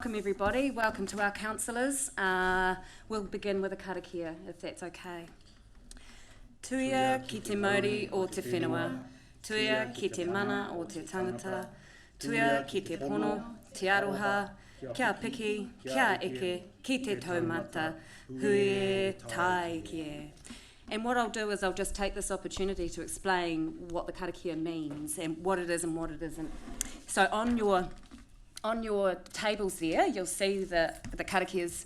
Welcome everybody, welcome to our councillors. We'll begin with a karakia, if that's okay. Tuia ki te mauri o te whenua, tuia ki te mana o te tangata, tuia ki te pono, te aroha, kia piki, kia eke, ki te taumata, hui tai kie. And what I'll do is I'll just take this opportunity to explain what the karakia means and what it is and what it isn't. So on your tables there, you'll see the karakias.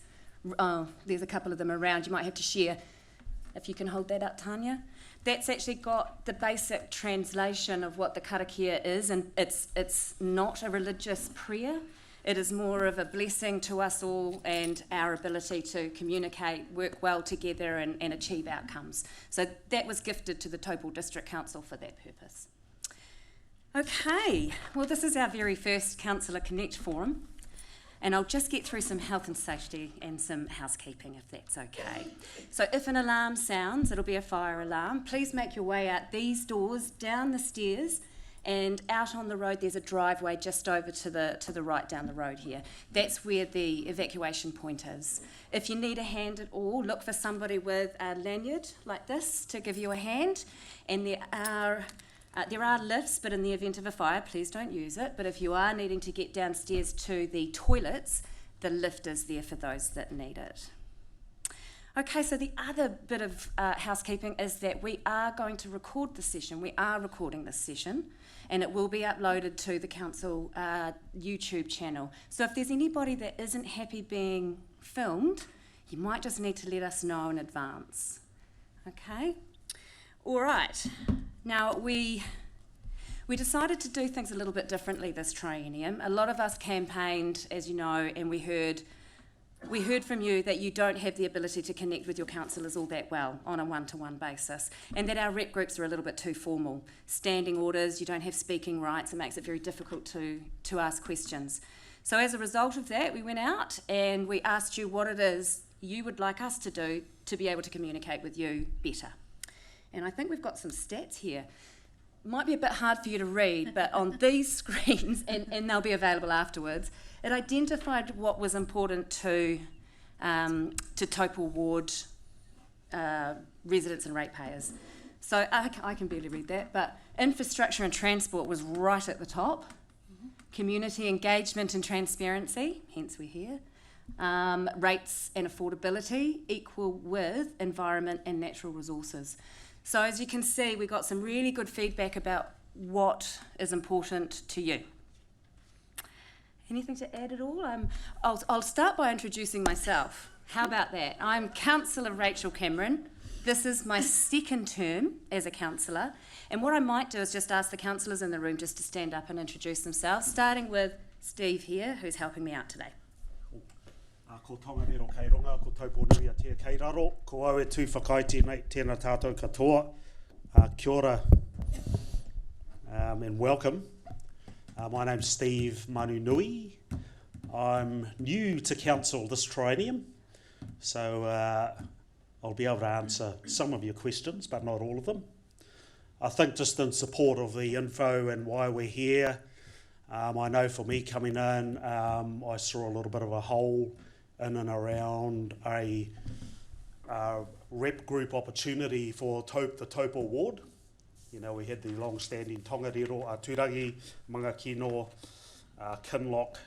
There's a couple of them around. You might have to share. If you can hold that up, Tanya. That's actually got the basic translation of what the karakia is, and it's not a religious prayer. It is more of a blessing to us all and our ability to communicate, work well together and achieve outcomes. So that was gifted to the Taupō District Council for that purpose. Okay, well this is our very first Councillor Connect Forum, and I'll just get through some health and safety and some housekeeping if that's okay. So if an alarm sounds, it'll be a fire alarm. Please make your way out these doors, down the stairs, and out on the road there's a driveway just over to the right down the road here. That's where the evacuation point is. If you need a hand at all, look for somebody with a lanyard like this to give you a hand, and there are lifts, but in the event of a fire, please don't use it. But if you are needing to get downstairs to the toilets, the lift is there for those that need it. Okay, so the other bit of housekeeping is that we are going to record the session. We are recording this session, and it will be uploaded to the council YouTube channel. So if there's anybody that isn't happy being filmed, you might just need to let us know in advance. Okay? All right. Now, we decided to do things a little bit differently this triennium. A lot of us campaigned, as you know, and we heard from you that you don't have the ability to connect with your councillors all that well on a one-to-one basis, and that our rep groups are a little bit too formal. Standing orders, you don't have speaking rights, it makes it very difficult to ask questions. So as a result of that, we went out and we asked you what it is you would like us to do to be able to communicate with you better. And I think we've got some stats here. Might be a bit hard for you to read, but on these screens, and they'll be available afterwards, it identified what was important to Taupo Ward residents and ratepayers. So I can barely read that, but infrastructure and transport was right at the top. Mm-hmm. Community engagement and transparency, hence we're here. Rates and affordability equal with environment and natural resources. So as you can see, we got some really good feedback about what is important to you. Anything to add at all? I'll start by introducing myself. How about that? I'm Councillor Rachel Cameron. This is my second term as a councillor. And what I might do is just ask the councillors in the room just to stand up and introduce themselves, starting with Steve here, who's helping me out today. Ko Tongariro kei runga, ko Taupō nui a tia kei raro, ko au e tū whakaiti nei tēnā tātou katoa. Kia ora and welcome. My name's Steve Manu Nui. I'm new to council this triennium, so I'll be able to answer some of your questions, but not all of them. I think just in support of the info and why we're here, I know for me coming in, I saw a little bit of a hole in and around a rep group opportunity for the Taupo ward. You know, we had the long-standing Tongariro, Turangi, Mangakino, Kinlock,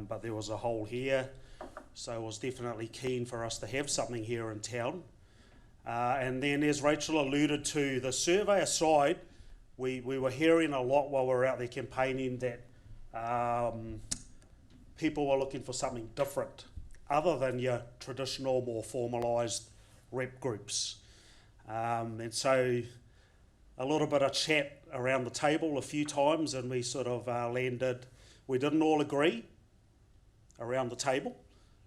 but there was a hole here. So I was definitely keen for us to have something here in town. And then as Rachel alluded to, the survey aside, we were hearing a lot while we were out there campaigning that people were looking for something different other than your traditional, more formalised rep groups. And so a little bit of chat around the table a few times, and we sort of landed, we didn't all agree around the table,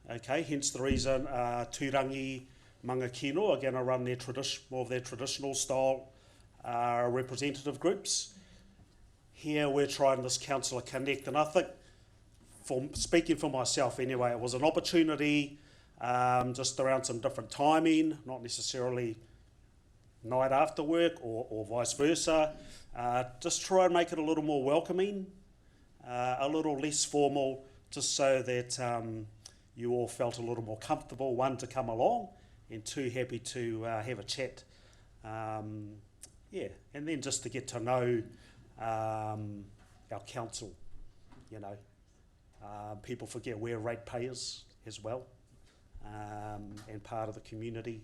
okay, hence the reason Turangi, Mangakino are going to run their more of their traditional style representative groups. Here we're trying this Councillor Connect, and I think, speaking for myself anyway, it was an opportunity just around some different timing, not necessarily night after work or vice versa. Just try and make it a little more welcoming, a little less formal, just so that you all felt a little more comfortable, one, to come along, and two, happy to have a chat. Yeah, and then just to get to know our council, you know. People forget we're ratepayers as well, and part of the community.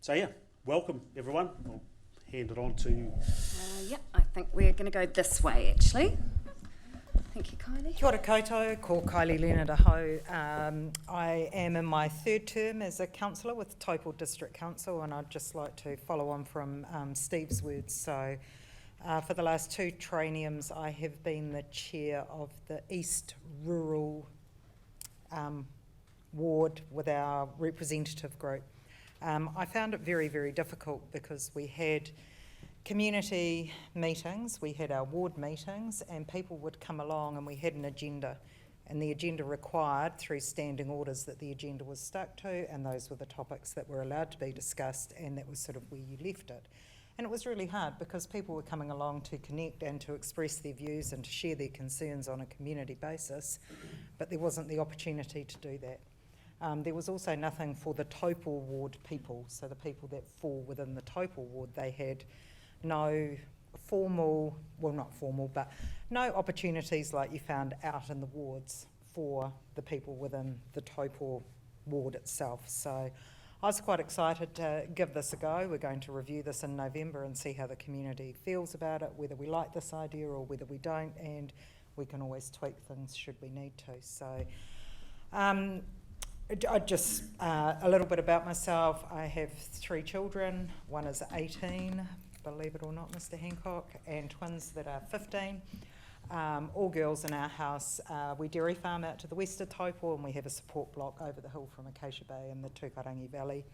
So yeah, welcome everyone. I'll hand it on to... Yeah, I think we're going to go this way actually. Thank you, Kylie. Kia ora koutou, ko Kylie Leonard Aho. I am in my third term as a councillor with Taupō District Council, and I'd just like to follow on from Steve's words. So for the last 2 trienniums, I have been the chair of the East Rural ward with our representative group. I found it very, very difficult because we had community meetings, we had our ward meetings, and people would come along and we had an agenda, and the agenda required through standing orders that the agenda was stuck to, and those were the topics that were allowed to be discussed, and that was sort of where you left it. And it was really hard because people were coming along to connect and to express their views and to share their concerns on a community basis, but there wasn't the opportunity to do that. There was also nothing for the Taupo ward people, so the people that fall within the Taupo ward. They had no formal, well not formal, but no opportunities like you found out in the wards for the people within the Taupo ward itself. So I was quite excited to give this a go. We're going to review this in November and see how the community feels about it, whether we like this idea or whether we don't, and we can always tweak things should we need to. So just a little bit about myself. I have 3 children. One is 18, believe it or not, Mr. Hancock, and twins that are 15. All girls in our house. We dairy farm out to the west of Taupo, and we have a support block over the hill from Acacia Bay in the Turangi Valley.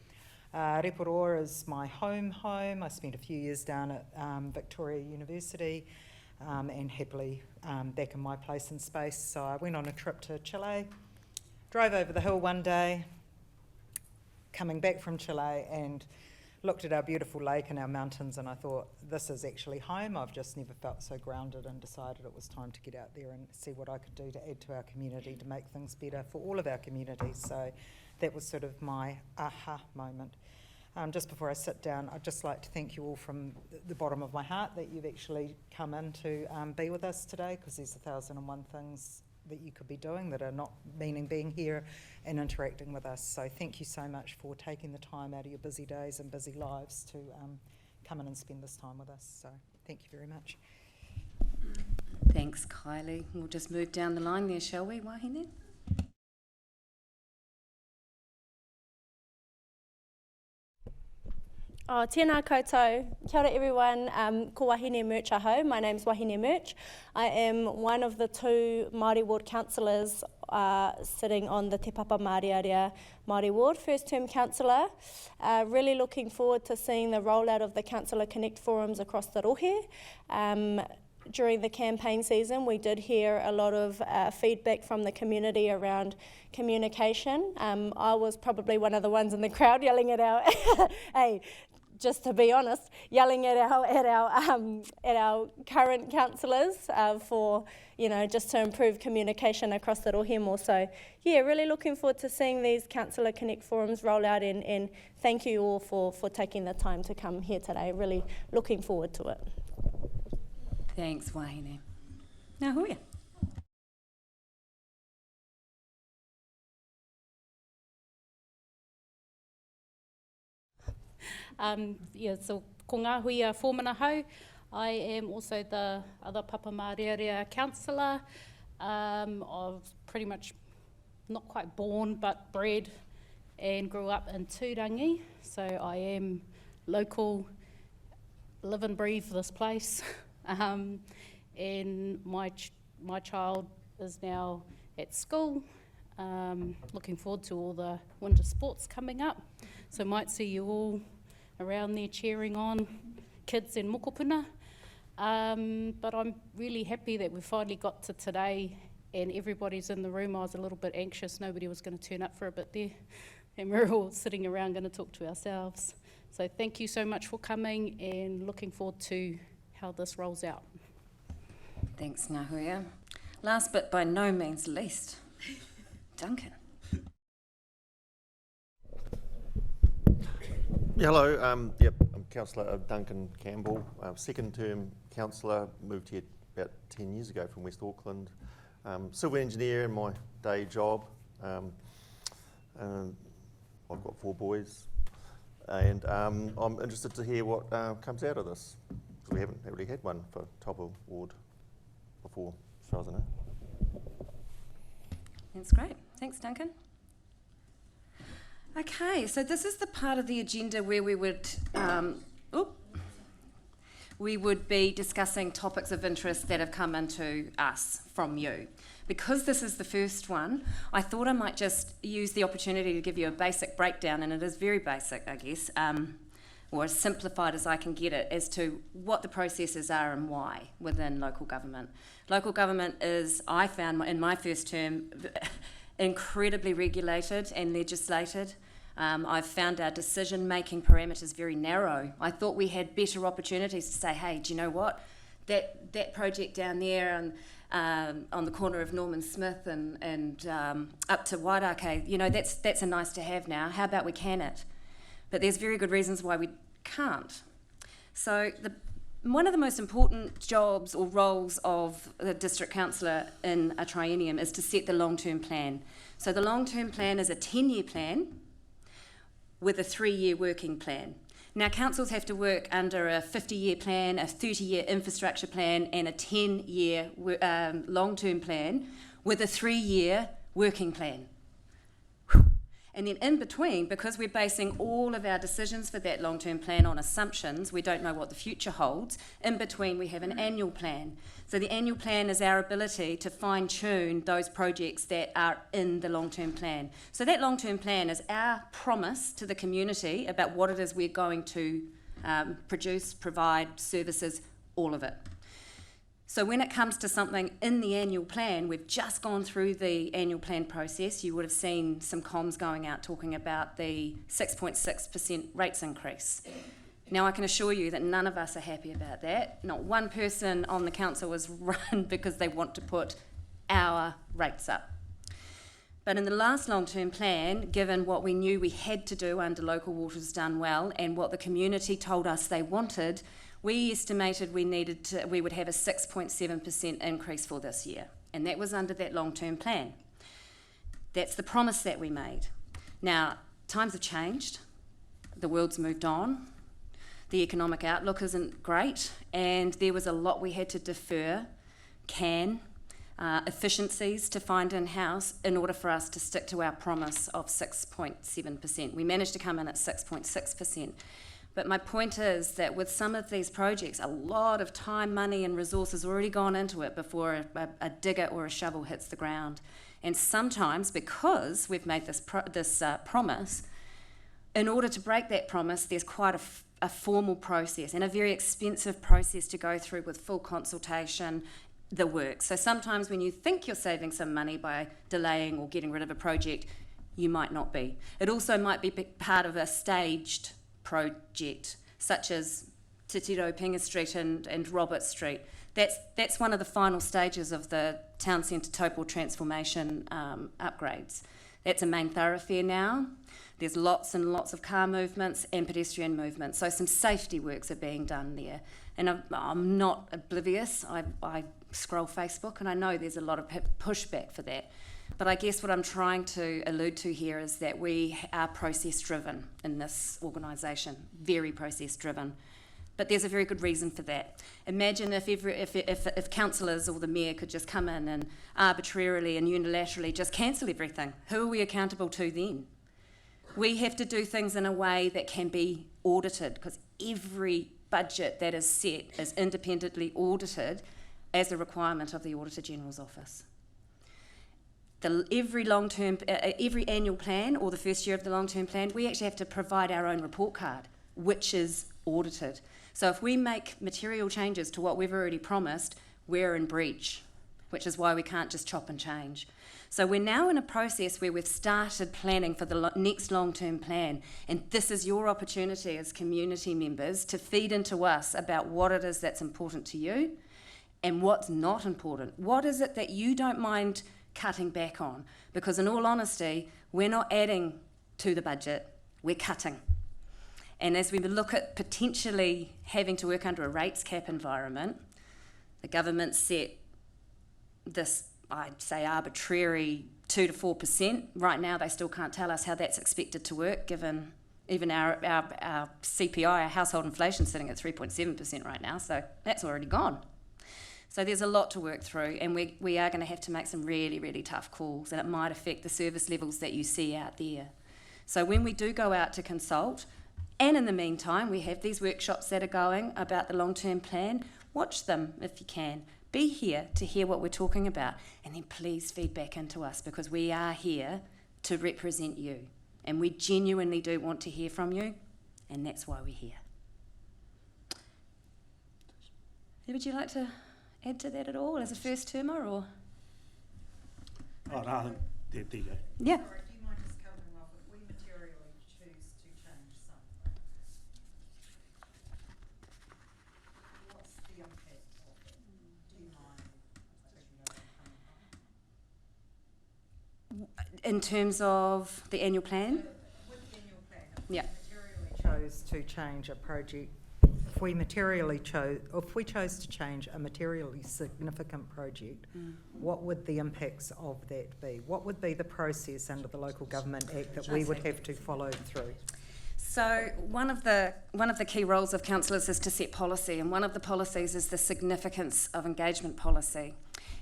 Reporoa is my home. I spent a few years down at Victoria University, and happily back in my place in space. So I went on a trip to Chile, drove over the hill one day, coming back from Chile, and looked at our beautiful lake and our mountains, and I thought, this is actually home. I've just never felt so grounded, and decided it was time to get out there and see what I could do to add to our community, to make things better for all of our communities. So that was sort of my aha moment. Just before I sit down, I'd just like to thank you all from the bottom of my heart that you've actually come in to be with us today, because there's 1,001 things that you could be doing that are not meaning being here and interacting with us. So thank you so much for taking the time out of your busy days and busy lives to come in and spend this time with us. So thank you very much. Thanks, Kylie. We'll just move down the line there, shall we, Wahine? Tēnā koutou. Kia ora everyone, ko Wahine Murch aho. My name's Wahine Murch. I am one of the 2 Māori ward councillors sitting on the Te Papamārearea Māori ward, first term councillor. Really looking forward to seeing the rollout of the Councillor Connect forums across the rohe. During the campaign season, we did hear a lot of feedback from the community around communication. I was probably one of the ones in the crowd yelling at our, hey, just to be honest, yelling at our current councillors for, you know, just to improve communication across the rohe more. So yeah, really looking forward to seeing these Councillor Connect forums roll out, and thank you all for taking the time to come here today. Really looking forward to it. Thanks, Wahine. Now, who are you? So ko ngā hui a fōmana hau. I am also the other Papamārearea councillor. I've pretty much not quite born, but bred and grew up in Tūrangi. So I am local, live and breathe this place. And my child is now at school. Looking forward to all the winter sports coming up. So might see you all around there cheering on kids in mokopuna. But I'm really happy that we finally got to today and everybody's in the room. I was a little bit anxious, nobody was going to turn up for a bit there, and we're all sitting around going to talk to ourselves. So thank you so much for coming, and looking forward to how this rolls out. Thanks, Ngā Huia. Last but by no means least, Duncan. Hello, I'm Councillor Duncan Campbell, second term councillor, moved here about 10 years ago from West Auckland. Civil engineer in my day job. I've got 4 boys, and I'm interested to hear what comes out of this, because we haven't really had one for Taupo Ward before, as far as I know. That's great. Thanks, Duncan. Okay, so this is the part of the agenda where we would be discussing topics of interest that have come into us from you. Because this is the first one, I thought I might just use the opportunity to give you a basic breakdown, and it is very basic, I guess, or as simplified as I can get it, as to what the processes are and why within local government. Local government is, I found in my first term, incredibly regulated and legislated. I've found our decision-making parameters very narrow. I thought we had better opportunities to say, hey, do you know what? That project down there on the corner of Norman Smith and up to Wairakei, you know, that's a nice to have now. How about we can it? But there's very good reasons why we can't. So one of the most important jobs or roles of the district councillor in a triennium is to set the long-term plan. So the long-term plan is a 10-year plan with a 3-year working plan. Now, councils have to work under a 50-year plan, a 30-year infrastructure plan, and a 10-year long-term plan with a 3-year working plan. And then in between, because we're basing all of our decisions for that long-term plan on assumptions, we don't know what the future holds, in between we have an annual plan. So the annual plan is our ability to fine-tune those projects that are in the long-term plan. So that long-term plan is our promise to the community about what it is we're going to produce, provide, services, all of it. So when it comes to something in the annual plan, we've just gone through the annual plan process. You would have seen some comms going out talking about the 6.6% rates increase. Now, I can assure you that none of us are happy about that. Not one person on the council was run because they want to put our rates up. But in the last long-term plan, given what we knew we had to do under Local Waters Done Well and what the community told us they wanted, we estimated we would have a 6.7% increase for this year, and that was under that long-term plan. That's the promise that we made. Now, times have changed, the world's moved on, the economic outlook isn't great, and there was a lot we had to defer, efficiencies to find in-house in order for us to stick to our promise of 6.7%. We managed to come in at 6.6%. But my point is that with some of these projects, a lot of time, money and resources already gone into it before a digger or a shovel hits the ground. And sometimes, because we've made this promise, in order to break that promise, there's quite a formal process and a very expensive process to go through with full consultation, the work. So sometimes when you think you're saving some money by delaying or getting rid of a project, you might not be. It also might be part of a staged project, such as Te Pinga Street and Robert Street. That's one of the final stages of the town centre Taupo transformation upgrades. That's a main thoroughfare now. There's lots and lots of car movements and pedestrian movements, so some safety works are being done there. And I'm not oblivious. I scroll Facebook and I know there's a lot of pushback for that. But I guess what I'm trying to allude to here is that we are process-driven in this organisation, very process-driven. But there's a very good reason for that. Imagine if councillors or the mayor could just come in and arbitrarily and unilaterally just cancel everything. Who are we accountable to then? We have to do things in a way that can be audited, because every budget that is set is independently audited as a requirement of the Auditor General's Office. Every annual plan or the first year of the long-term plan, we actually have to provide our own report card, which is audited. So if we make material changes to what we've already promised, we're in breach, which is why we can't just chop and change. So we're now in a process where we've started planning for the next long-term plan, and this is your opportunity as community members to feed into us about what it is that's important to you and what's not important. What is it that you don't mind cutting back on? Because in all honesty, we're not adding to the budget, we're cutting. And as we look at potentially having to work under a rates cap environment, the government set this, I'd say, arbitrary 2 to 4%. Right now, they still can't tell us how that's expected to work, given even our CPI, our household inflation, sitting at 3.7% right now, so that's already gone. So there's a lot to work through, and we are going to have to make some really, really tough calls, and it might affect the service levels that you see out there. So when we do go out to consult, and in the meantime, we have these workshops that are going about the long-term plan, watch them if you can. Be here to hear what we're talking about, and then please feed back into us, because we are here to represent you, and we genuinely do want to hear from you, and that's why we're here. Would you like to add to that at all as a first termer, or? Oh, no, there you go. Yeah. Sorry, do you mind just covering off if we materially choose to change something? What's the impact of it? Do you mind? In terms of the annual plan? With the annual plan, if Yeah. we materially chose to change a project, if we chose to change a materially significant project, what would the impacts of that be? What would be the process under the Local Government Act that we would have to follow through? So one of the key roles of councillors is to set policy, and one of the policies is the significance of engagement policy.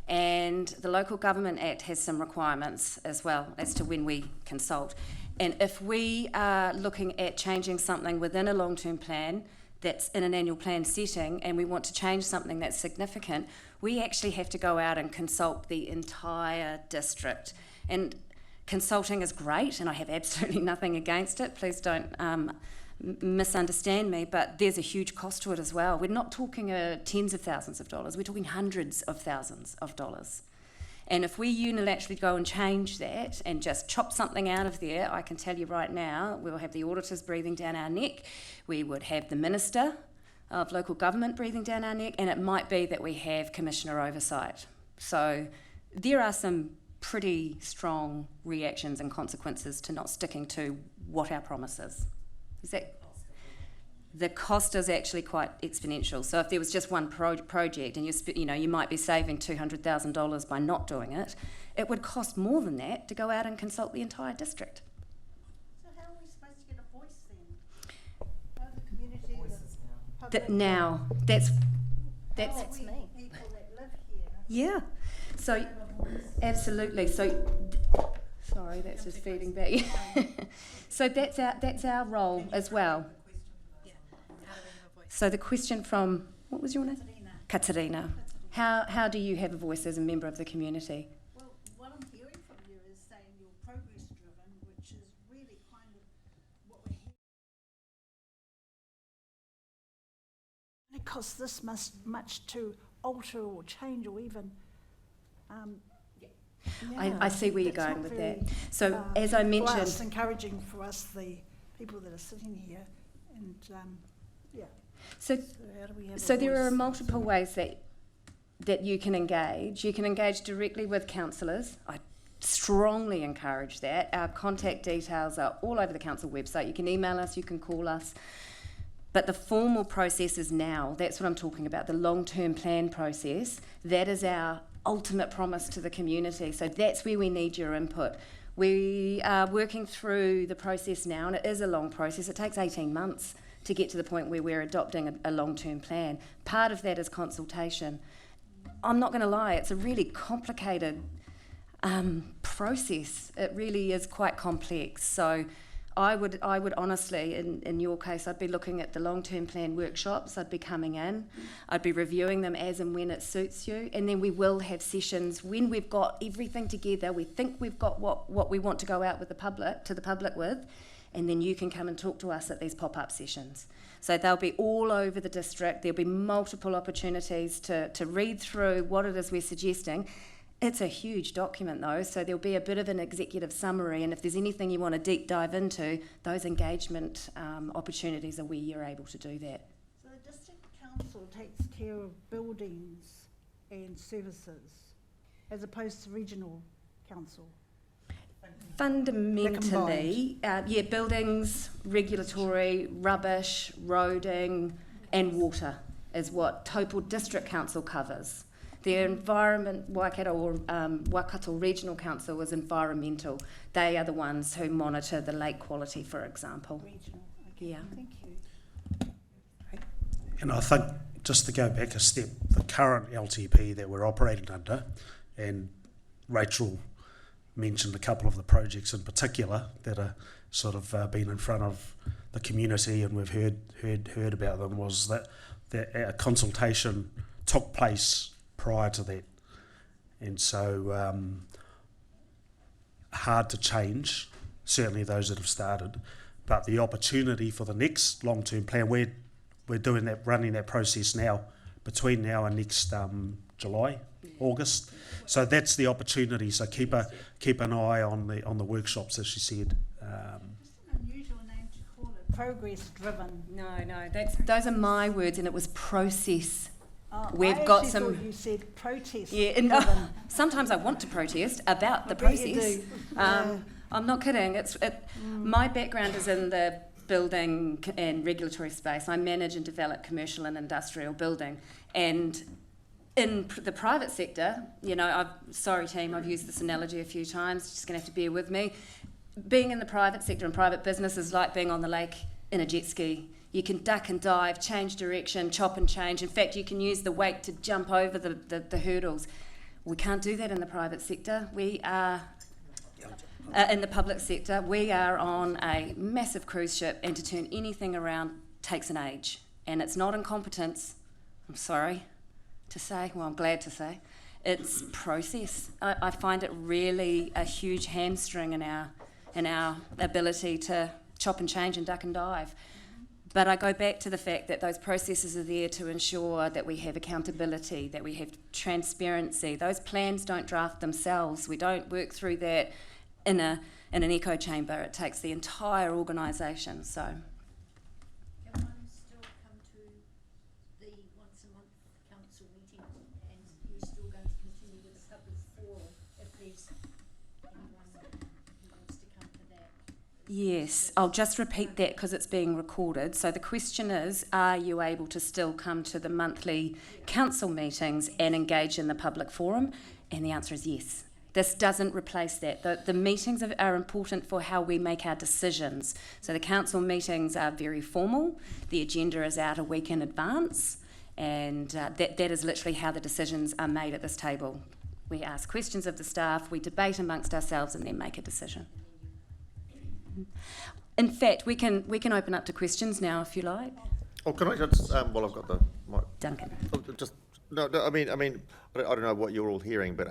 And the Local Government Act has some requirements as well as to when we consult. And if we are looking at changing something within a long-term plan that's in an annual plan setting, and we want to change something that's significant, we actually have to go out and consult the entire district. And consulting is great, and I have absolutely nothing against it. Please don't misunderstand me, but there's a huge cost to it as well. We're not talking tens of thousands of dollars, we're talking hundreds of thousands of dollars. And if we unilaterally go and change that and just chop something out of there, I can tell you right now, we'll have the auditors breathing down our neck, we would have the Minister of Local Government breathing down our neck, and it might be that we have Commissioner oversight. So there are some pretty strong reactions and consequences to not sticking to what our promise is. Is that? The cost is actually quite exponential. So if there was just one project and you might be saving $200,000 by not doing it, it would cost more than that to go out and consult the entire district. So how are we supposed to get a voice then? How the community, the public, That's how we people that live here yeah. So have a voice? absolutely. So sorry, that's just feeding back. So that's our role as well. So the question from, what was your name? Katerina. How do you have a voice as a member of the community? Well, what I'm hearing from you is saying you're progress driven, which is really kind of what we're hearing. It costs this much to alter or change or even. I see where you're that's going not with very, that. So as I for mentioned, us, encouraging for us, the people that are sitting here, and so how do we have a So there are voice? multiple ways that you can engage. You can engage directly with councillors. I strongly encourage that. Our contact details are all over the council website. You can email us, you can call us. But the formal process is now. That's what I'm talking about, the long-term plan process. That is our ultimate promise to the community. So that's where we need your input. We are working through the process now, and it is a long process. It takes 18 months to get to the point where we're adopting a long-term plan. Part of that is consultation. I'm not going to lie, it's a really complicated process. It really is quite complex. So I would honestly, in your case, I'd be looking at the long-term plan workshops. I'd be coming in, I'd be reviewing them as and when it suits you, and then we will have sessions when we've got everything together. We think we've got what we want to go out with the public with, and then you can come and talk to us at these pop-up sessions. So they'll be all over the district. There'll be multiple opportunities to read through what it is we're suggesting. It's a huge document though, so there'll be a bit of an executive summary, and if there's anything you want to deep dive into, those engagement opportunities are where you're able to do that. So the district council takes care of buildings and services, as opposed to regional council? Fundamentally, buildings, regulatory, rubbish, roading and water is what Taupō District Council covers. The Environment Waikato or Waikato Regional Council is environmental. They are the ones who monitor the lake quality, for example. Regional, okay, Yeah. thank you. And I think, just to go back a step, the current LTP that we're operating under, and Rachel mentioned a couple of the projects in particular that are sort of been in front of the community, and we've heard about them, was that a consultation took place prior to that, and so hard to change, certainly those that have started, but the opportunity for the next long-term plan, we're doing that, running that process now, between now and next July, August. So that's the opportunity. So keep an eye on the workshops, as she said. Just an unusual name to call it, progress driven. No, those are my words, and it was process. We've I got actually some. thought you said protest. Yeah, driven. no, sometimes I want to protest about the bet you process. do. Yeah. I'm not kidding. My background is in the building and regulatory space. I manage and develop commercial and industrial building, and in the private sector, sorry team, I've used this analogy a few times, just going to have to bear with me. Being in the private sector and private business is like being on the lake in a jet ski. You can duck and dive, change direction, chop and change. In fact, you can use the weight to jump over the hurdles. We can't do that in the private sector. We are, in the public sector, we are on a massive cruise ship, and to turn anything around takes an age. And it's not incompetence, I'm sorry to say, well, I'm glad to say, it's process. I find it really a huge hamstring in our ability to chop and change and duck and dive. But I go back to the fact that those processes are there to ensure that we have accountability, that we have transparency. Those plans don't draft themselves. We don't work through that in an echo chamber. It takes the entire organisation. So. Can one still come to the once a month council meeting, and you're still going to continue with the public forum if there's anyone who wants to come to that? Yes, I'll just repeat that because it's being recorded. So the question is, are you able to still come to the monthly council meetings and engage in the public forum? And the answer is yes. This doesn't replace that. The meetings are important for how we make our decisions. So the council meetings are very formal. The agenda is out a week in advance, and that is literally how the decisions are made at this table. We ask questions of the staff, we debate amongst ourselves, and then make a decision. In fact, we can open up to questions now if you like. Oh, can I just, while I've got the mic. Duncan. I mean, I don't know what you're all hearing, but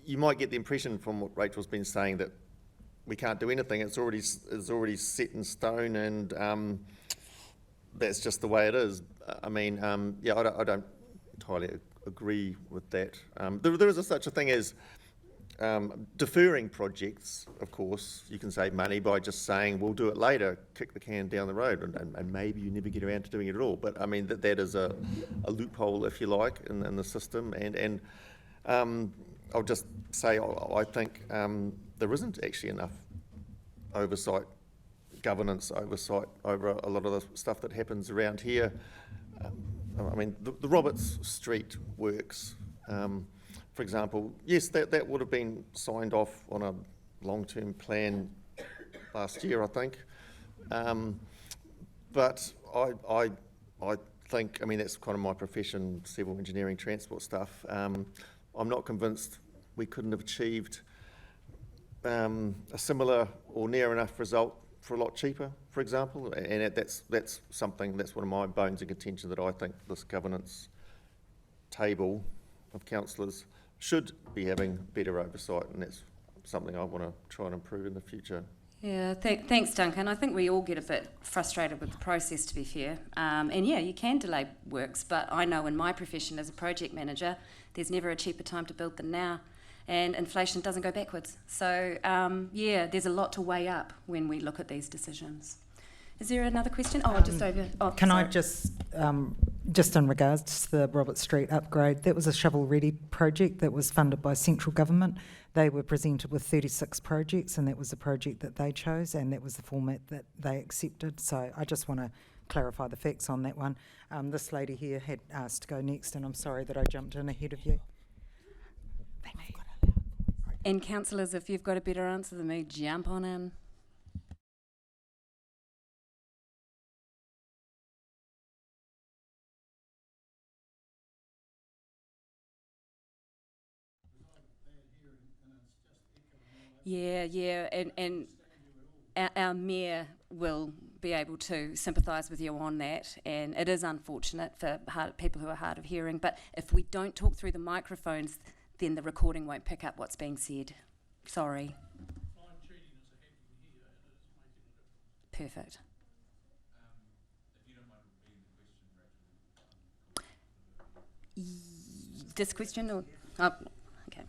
you might get the impression from what Rachel's been saying that we can't do anything. It's already set in stone, and that's just the way it is. I mean, I don't entirely agree with that. There is such a thing as deferring projects. Of course, you can save money by just saying we'll do it later, kick the can down the road, and maybe you never get around to doing it at all. But I mean that is a loophole, if you like, in the system. And I'll just say I think there isn't actually enough governance oversight over a lot of the stuff that happens around here. I mean the Roberts Street works. For example, yes, that would have been signed off on a long-term plan last year, I think. But I think, I mean, that's kind of my profession, civil engineering, transport stuff. I'm not convinced we couldn't have achieved a similar or near enough result for a lot cheaper, for example. And that's one of my bones of contention, that I think this governance table of councillors should be having better oversight, and that's something I want to try and improve in the future. Yeah, thanks, Duncan. I think we all get a bit frustrated with the process, to be fair. And yeah, you can delay works, but I know in my profession as a project manager, there's never a cheaper time to build than now, and inflation doesn't go backwards. So yeah, there's a lot to weigh up when we look at these decisions. Is there another question? Oh, just over. Oh, Can I sorry. just in regards to the Robert Street upgrade, that was a shovel-ready project that was funded by central government. They were presented with 36 projects, and that was the project that they chose, and that was the format that they accepted. So I just want to clarify the facts on that one. This lady here had asked to go next, and I'm sorry that I jumped in ahead of you. And councillors, if you've got a better answer than me, jump on in. Yeah, and our mayor will be able to sympathise with you on that, and it is unfortunate for people who are hard of hearing, but if we don't talk through the microphones, then the recording won't pick up what's being said. Sorry. Perfect. This question or? Oh, okay.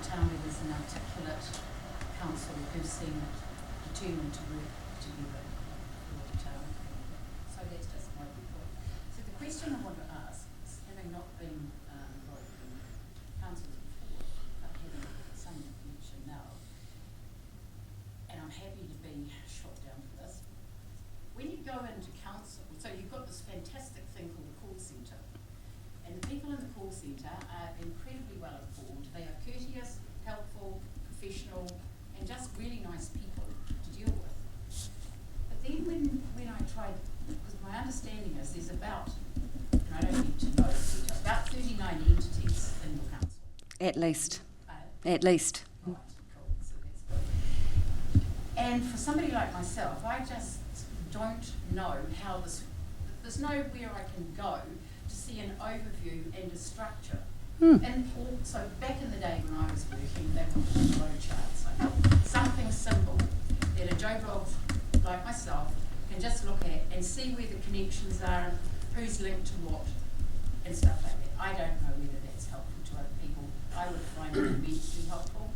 Town is an articulate council who seem determined to work together for the town. So that's just my report. So the question I want to ask is, having not been involved in council before, but having some information now, and I'm happy to be shot down for this. When you go into council, so you've got this fantastic thing called the call centre, and the people in the call centre are incredibly well informed. They are courteous, helpful, professional, and just really nice people to deal with. But then when I tried, because my understanding is there's about, and I don't need to know the detail, about 39 entities in your council. At least. At least. Right, cool, so that's good. And for somebody like myself, I just don't know how this, there's nowhere I can go to see an overview and a structure. And also, back in the day when I was working, they wanted flow charts. Like something simple that a Joe Blog like myself can just look at and see where the connections are, and who's linked to what, and stuff like that. I don't know whether that's helpful to other people. I would find it immensely helpful.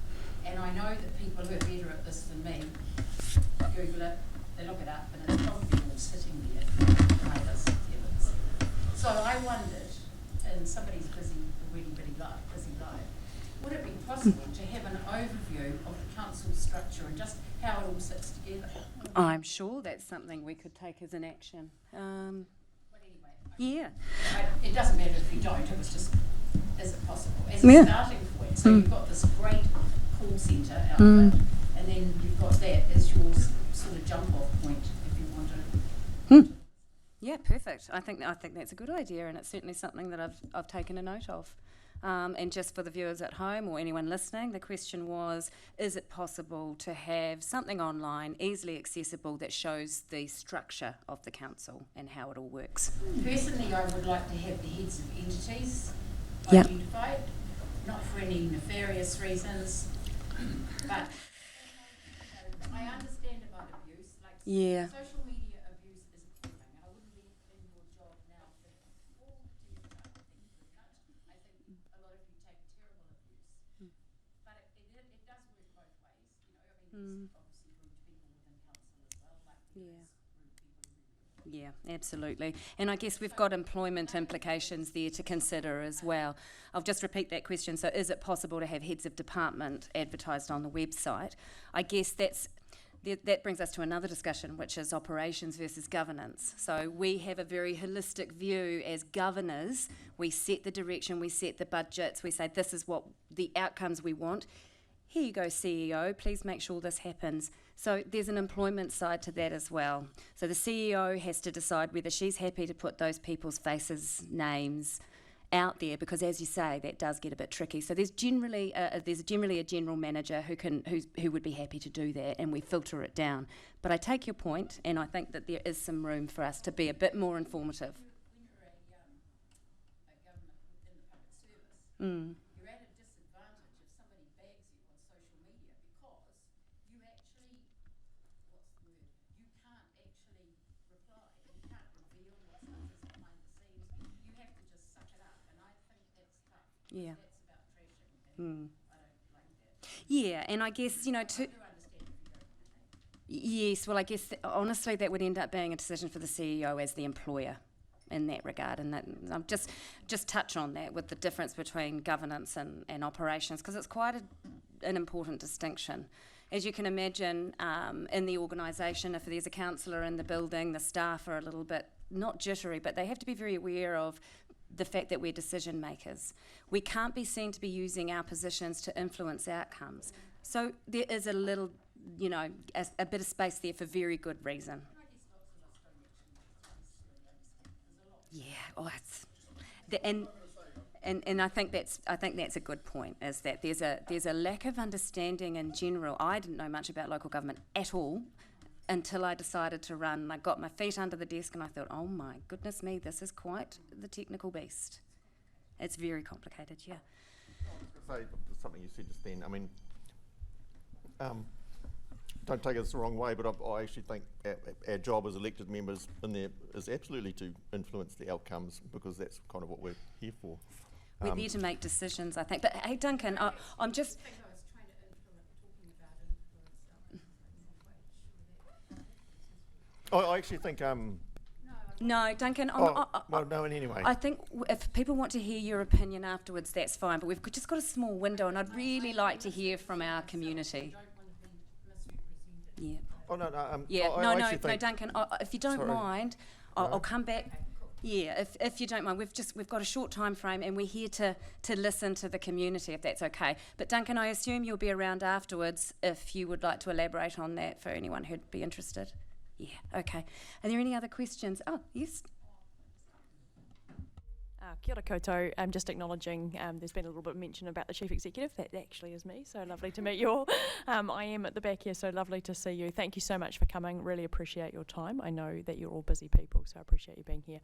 And I know that people who are better at this than me Google it, they look it up, and it's probably all sitting there behind us. So I wondered, and somebody's busy live, would it be possible to have an overview of the council structure and just how it all sits together? I'm sure that's something we could take as an action. But anyway, Yeah. it doesn't matter if you don't, it was just, is it possible? As a starting point, so you've got this great call centre outfit, and then you've got that as your sort of jump-off point if you want to. Yeah, perfect. I think that's a good idea, and it's certainly something that I've taken a note of. And just for the viewers at home or anyone listening, the question was, is it possible to have something online, easily accessible, that shows the structure of the council and how it all works? Personally, I would like to have the heads of entities Yep. identified, not for any nefarious reasons, but I understand about abuse, like Yeah. social media abuse is appalling, and I wouldn't be in your job now for all to you, I think a lot of you take terrible abuse, but it does work both ways, you know. I mean, there's obviously rude people Yeah, absolutely. And I guess we've got employment implications there to consider as well. I'll just repeat that question. So is it possible to have heads of department advertised on the website? I guess that brings us to another discussion, which is operations versus governance. So we have a very holistic view as governors. We set the direction, we set the budgets, we say this is what the outcomes we want. Here you go, CEO, please make sure this happens. So there's an employment side to that as well. So the CEO has to decide whether she's happy to put those people's faces, names out there, because as you say, that does get a bit tricky. So there's generally a general manager who would be happy to do that, and we filter it down. But I take your point, and I think that there is some room for us to be a bit more informative. When you're a government within the public service, you're at a disadvantage if somebody bags you on social media, because you actually, you can't actually reply, you can't reveal what stuff is behind the scenes, you have to just suck it up, and I think that's tough. Yeah. That's about trashing, and I don't like that. Yeah, and I guess, I do understand if you don't want to take it. yes, well, I guess honestly that would end up being a decision for the CEO as the employer in that regard, and that I'll just touch on that with the difference between governance and operations, because it's quite an important distinction. As you can imagine, in the organisation, if there's a councillor in the building, the staff are a little bit, not jittery, but they have to be very aware of the fact that we're decision makers. We can't be seen to be using our positions to influence outcomes. So there is a little, a bit of space there for very good reason. Yeah, and I think that's a good point. Is that there's a lack of understanding in general. I didn't know much about local government at all until I decided to run. I got my feet under the desk and I thought, oh my goodness me, this is quite the technical beast. It's very complicated. Yeah. I was going to say something you said just then. I mean, don't take us the wrong way, but I actually think our job as elected members in there is absolutely to influence the outcomes, because that's kind of what we're here for. We're there to make decisions, I think. But hey, Duncan, I'm just... I think I was trying to talking about influence. I actually think... No, Duncan, no, in any way. I think if people want to hear your opinion afterwards, that's fine. But we've just got a small window, and I'd really like to hear from our community. Yeah. Oh, no. Yeah. No, Duncan. If you don't mind, I'll come back. Yeah. If you don't mind, we've got a short time frame, and we're here to listen to the community, if that's okay. But Duncan, I assume you'll be around afterwards if you would like to elaborate on that for anyone who'd be interested. Yeah. Okay. Are there any other questions? Oh, yes. Kia ora koutou. I'm just acknowledging there's been a little bit of mention about the Chief Executive. That actually is me, so lovely to meet you all. I am at the back here, so lovely to see you. Thank you so much for coming. Really appreciate your time. I know that you're all busy people, so I appreciate you being here.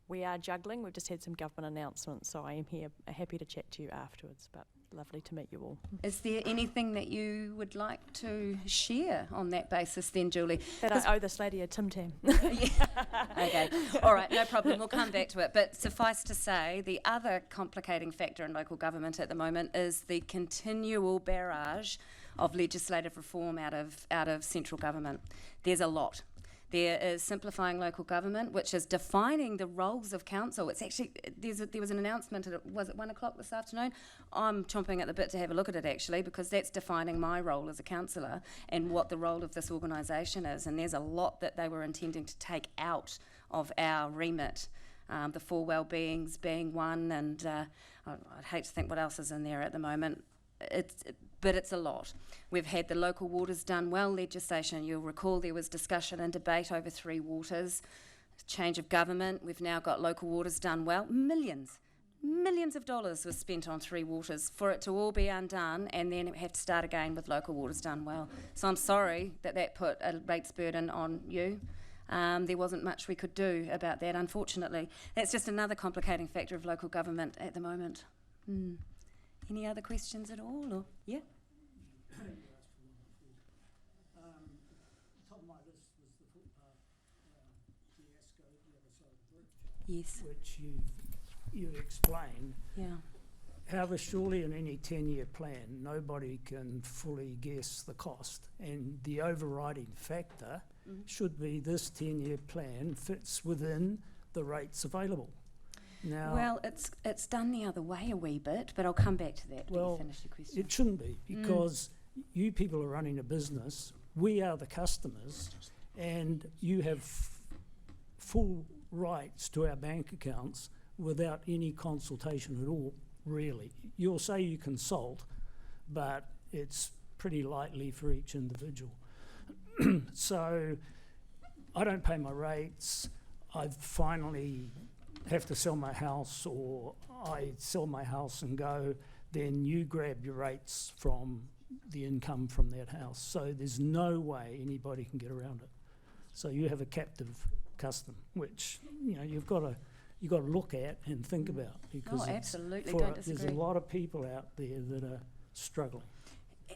We are juggling. We've just had some government announcements, so I am here happy to chat to you afterwards, but lovely to meet you all. Is there anything that you would like to share on that basis then, Julie? That I owe this lady a Tim Tam. Okay, all right, no problem, we'll come back to it. But suffice to say, the other complicating factor in local government at the moment is the continual barrage of legislative reform out of central government. There's a lot. There is simplifying local government, which is defining the roles of council. It's actually, there was an announcement, was it 1 o'clock this afternoon? I'm chomping at the bit to have a look at it actually, because that's defining my role as a councillor and what the role of this organisation is. And there's a lot that they were intending to take out of our remit. The 4 well-beings being one, and I'd hate to think what else is in there at the moment. But it's a lot. We've had the local waters done well legislation. You'll recall there was discussion and debate over 3 waters, change of government. We've now got local waters done well. Millions of dollars was spent on 3 waters for it to all be undone, and then have to start again with local waters done well. So I'm sorry that put a rates burden on you. There wasn't much we could do about that, unfortunately. That's just another complicating factor of local government at the moment. Any other questions at all? Or yeah? Top of my list was the footpath fiasco at the other side of the bridge. Yes. Which you explained. Yeah. However, surely in any 10-year plan, nobody can fully guess the cost, and the overriding factor should be this 10-year plan fits within the rates available. Now, Well, it's done the other way a wee bit, but I'll come back to that. Let Well, you finish your question. it shouldn't be, because you people are running a business, we are the customers, and you have full rights to our bank accounts without any consultation at all, really. You'll say you consult, but it's pretty lightly for each individual. So I don't pay my rates. I finally have to sell my house, or I sell my house and go, then you grab your rates from the income from that house. So there's no way anybody can get around it. So you have a captive custom, which you've got to look at and think about, because absolutely, there's a disagree. lot of people out there that are struggling.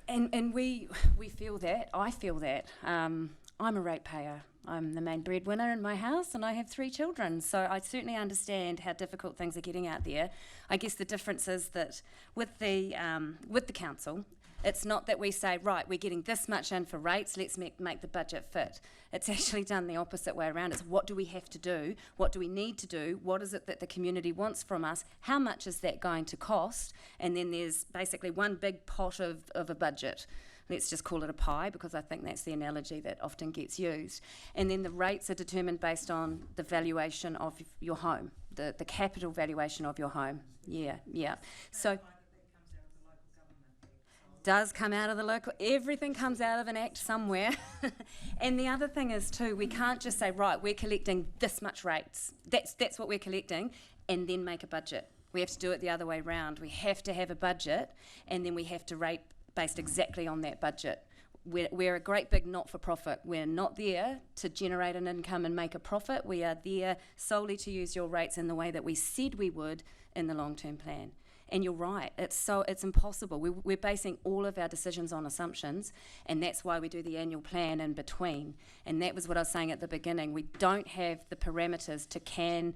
And we feel that. I feel that. I'm a ratepayer. I'm the main breadwinner in my house, and I have 3 children. So I certainly understand how difficult things are getting out there. I guess the difference is that with the council, it's not that we say, right, we're getting this much in for rates, let's make the budget fit. It's actually done the opposite way around. It's what do we have to do? What do we need to do? What is it that the community wants from us? How much is that going to cost? And then there's basically one big pot of a budget. Let's just call it a pie, because I think that's the analogy that often gets used. And then the rates are determined based on the valuation of your home, the capital valuation of your home. Yeah. So does come out of the local, everything comes out of an act somewhere. And the other thing is too, we can't just say, right, we're collecting this much rates. That's what we're collecting, and then make a budget. We have to do it the other way round. We have to have a budget, and then we have to rate based exactly on that budget. We're a great big not-for-profit. We're not there to generate an income and make a profit. We are there solely to use your rates in the way that we said we would in the long-term plan. And you're right, it's impossible. We're basing all of our decisions on assumptions, and that's why we do the annual plan in between. And that was what I was saying at the beginning. We don't have the parameters to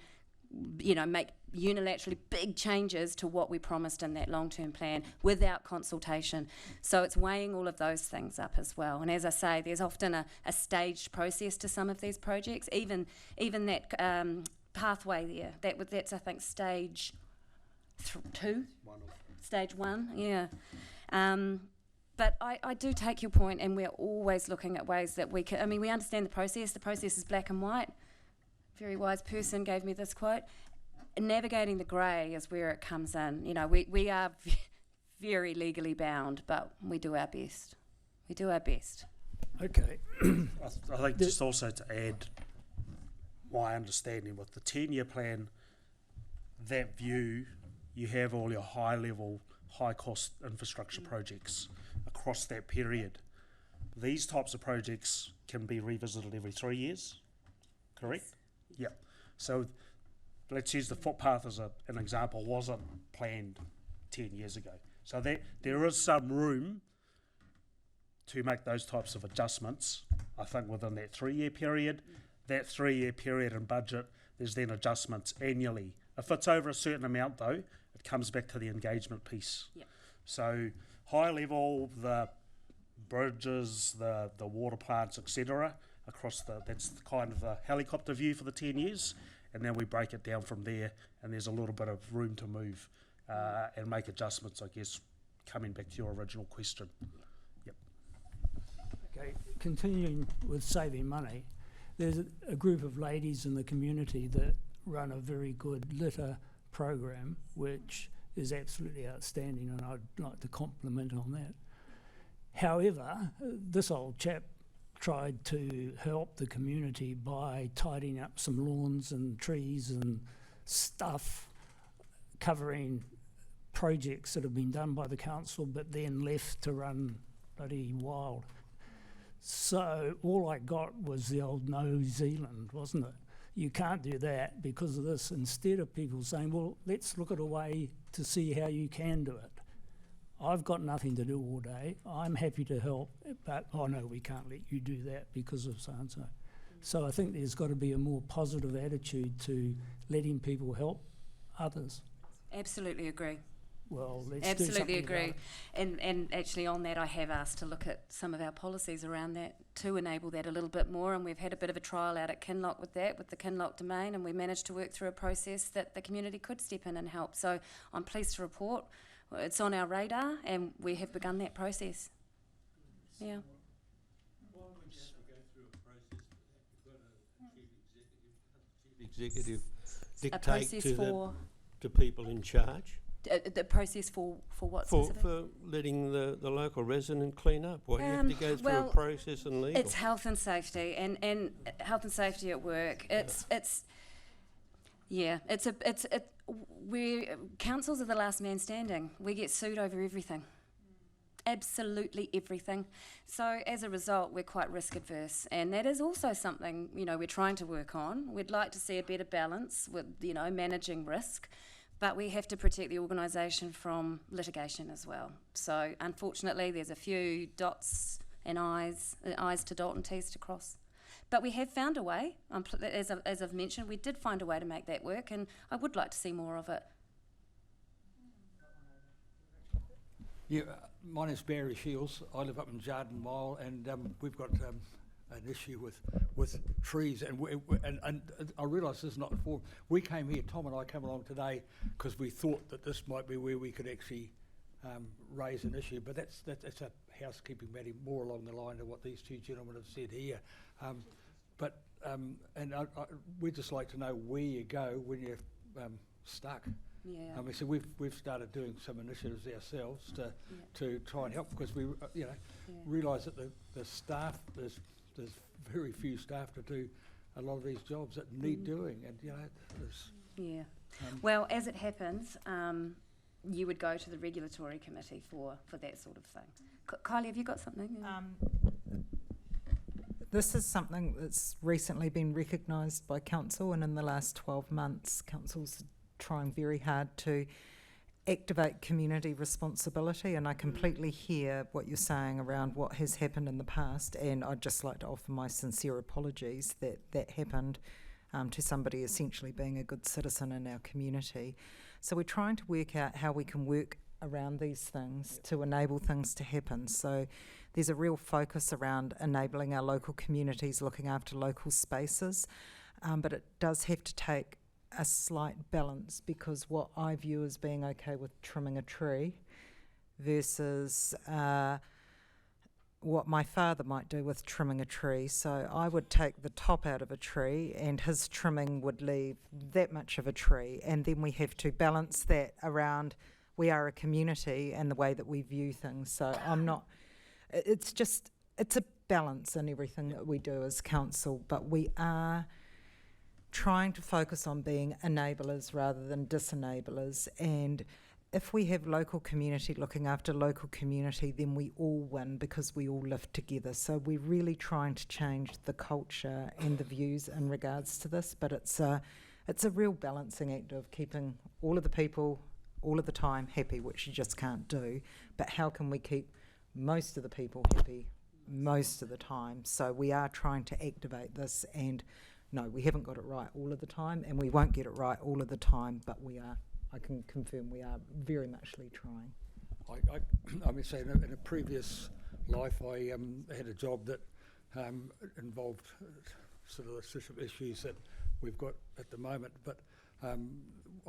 make unilaterally big changes to what we promised in that long-term plan without consultation. So it's weighing all of those things up as well. And as I say, there's often a staged process to some of these projects. Even that pathway there, that's I think stage 2, stage 1, yeah. But I do take your point, and we're always looking at ways that we can. I mean, we understand the process. The process is black and white. Very wise person gave me this quote. Navigating the grey is where it comes in. We are very legally bound, but we do our best. We do our best. Okay. I think just also to add my understanding with the 10-year plan, that view, you have all your high-level, high-cost infrastructure projects across that period. These types of projects can be revisited every 3 years, correct? Yeah. So let's use the footpath as an example. Wasn't planned 10 years ago. So there is some room to make those types of adjustments, I think, within that 3-year period. That 3-year period and budget, there's then adjustments annually. If it's over a certain amount, though, it comes back to the engagement piece. Yep. So high level, the bridges, the water plants, etc., that's kind of the helicopter view for the 10 years, and then we break it down from there, and there's a little bit of room to move and make adjustments, I guess, coming back to your original question. Yep. Okay, continuing with saving money, there's a group of ladies in the community that run a very good litter program, which is absolutely outstanding, and I'd like to compliment on that. However, this old chap tried to help the community by tidying up some lawns and trees and stuff, covering projects that have been done by the council but then left to run bloody wild. So all I got was the old New Zealand, wasn't it? You can't do that because of this. Instead of people saying, well, let's look at a way to see how you can do it. I've got nothing to do all day. I'm happy to help, but, oh no, we can't let you do that because of so-and-so. So I think there's got to be a more positive attitude to letting people help others. Absolutely agree. well, let's do Absolutely something agree. about it. And actually on that I have asked to look at some of our policies around that to enable that a little bit more, and we've had a bit of a trial out at Kinloch with that, with the Kinloch domain, and we managed to work through a process that the community could step in and help. So I'm pleased to report it's on our radar and we have begun that process. Yeah. Executive A dictate process to people in charge the process for what specific? for letting the local resident clean up. Why you have to go through a process and legal? It's health and safety and health and safety at work. We councils are the last man standing. We get sued over everything. Absolutely everything. So as a result, we're quite risk adverse, and that is also something, you know, we're trying to work on. We'd like to see a better balance with, you know, managing risk, but we have to protect the organisation from litigation as well. So unfortunately, there's a few dots and I's to dot and T's to cross. But we have found a way, as I've mentioned, we did find a way to make that work, and I would like to see more of it. Yeah, my name's Barry Shields. I live up in Jardin Mile, and we've got an issue with trees. And I realise this is not the forum. We came here, Tom and I came along today because we thought that this might be where we could actually raise an issue. But that's a housekeeping matter, more along the line of what these two gentlemen have said here. We'd just like to know where you go when you're stuck. Yeah. So we've started doing some initiatives ourselves to try and help, because we realise that the staff, there's very few staff to do a lot of these jobs that need doing, and well, as it happens, you would go to the regulatory committee for that sort of thing. Kylie, have you got something? This is something that's recently been recognised by council, and in the last 12 months, council's trying very hard to activate community responsibility, and I completely hear what you're saying around what has happened in the past, and I'd just like to offer my sincere apologies that happened to somebody essentially being a good citizen in our community. So we're trying to work out how we can work around these things to enable things to happen. So there's a real focus around enabling our local communities, looking after local spaces, but it does have to take a slight balance, because what I view as being okay with trimming a tree versus what my father might do with trimming a tree. So I would take the top out of a tree and his trimming would leave that much of a tree, and then we have to balance that around we are a community and the way that we view things. So it's a balance in everything that we do as council, but we are trying to focus on being enablers rather than disenablers. And if we have local community looking after local community, then we all win because we all live together. So we're really trying to change the culture and the views in regards to this, but it's a real balancing act of keeping all of the people all of the time happy, which you just can't do. But how can we keep most of the people happy most of the time? So we are trying to activate this, and no, we haven't got it right all of the time, and we won't get it right all of the time, but we are, I can confirm we are very muchly trying. I must say, in a previous life, I had a job that involved sort of the sort of issues that we've got at the moment, but I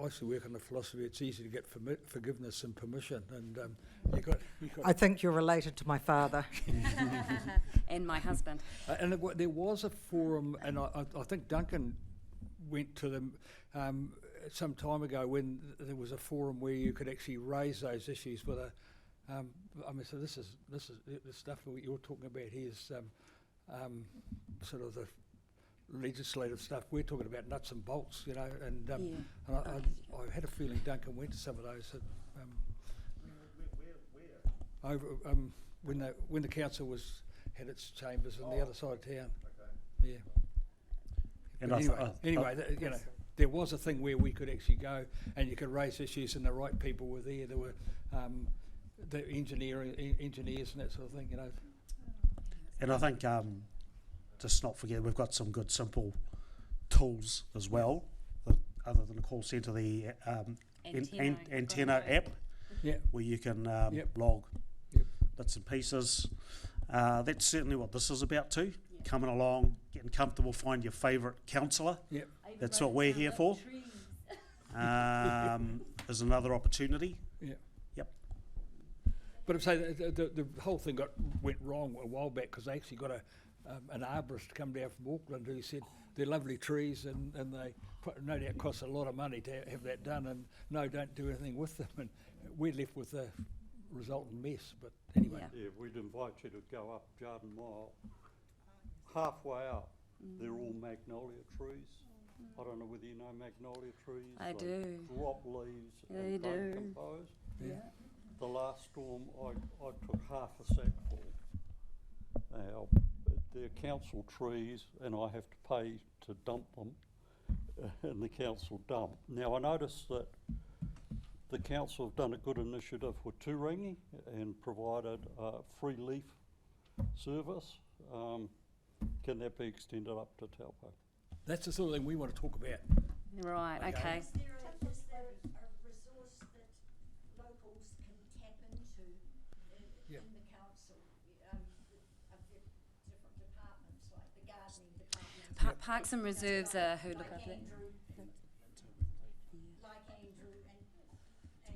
used to work on the philosophy it's easy to get forgiveness and permission, and you got. I think you're related to my father. And my husband. And there was a forum, and I think Duncan went to them some time ago when there was a forum where you could actually raise those issues with a. So this is the stuff that you're talking about here is sort of the legislative stuff. We're talking about nuts and bolts, and I had a feeling Duncan went to some of those. Over when the council had its chambers on the other side of town. Okay. Yeah. And there was a thing where we could actually go and you could raise issues, and the right people were there. There were the engineers and that sort of thing, And I think just not forget, we've got some good simple tools as well, other than the call centre, the antenna app. where you can Yep. log Yep. bits and pieces. That's certainly what this is about too. Coming along, getting comfortable, find your favourite councillor. Yep. That's what we're here for. There's another opportunity. Yeah. Yep. But I'd say the whole thing went wrong a while back because they actually got an arborist come down from Auckland who said they're lovely trees and they no doubt cost a lot of money to have that done, and no, don't do anything with them, and we're left with the resultant mess. But anyway. Yeah, we'd invite you to go up Garden Mile. Halfway up, they're all magnolia trees. I don't know whether you know magnolia trees. I They do. drop leaves Yeah, and you don't do. compose. Yeah. The last storm, I took half a sack full. Now, they're council trees and I have to pay to dump them in the council dump. Now, I noticed that the council have done a good initiative with Turangi and provided a free leaf service. Can that be extended up to Taupo? That's the sort of thing we want to talk about. Right, okay. Is there a resource that locals can tap into in the council? Different departments, like the gardening department. Parks and Reserves are who look after that. Like Andrew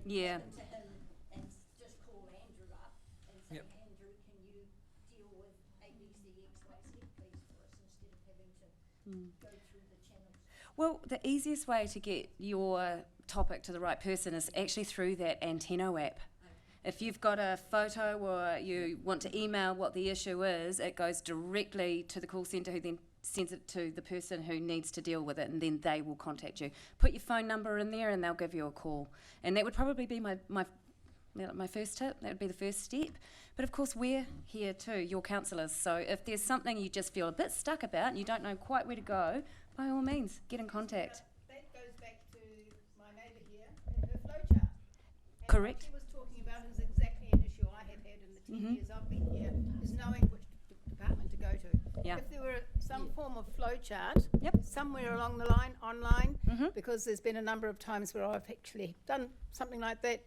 and Yeah. listen to him and just call Andrew up and say, Yep. Andrew, can you deal with ABC, XYZ please for us, instead of having to go through the channels? Well, the easiest way to get your topic to the right person is actually through that Anteno app. If you've got a photo or you want to email what the issue is, it goes directly to the call centre, who then sends it to the person who needs to deal with it, and then they will contact you. Put your phone number in there and they'll give you a call. And that would probably be my first tip. That would be the first step. But of course, we're here too, your councillors. So if there's something you just feel a bit stuck about and you don't know quite where to go, by all means, get in contact. That goes back to my neighbour here and her flowchart. And Correct. what she was talking about is exactly an issue I have had in the 10 years I've been here, is knowing which department to go to. Yeah. If there were some form of flowchart Yep. somewhere along the line online, because there's been a number of times where I've actually done something like that,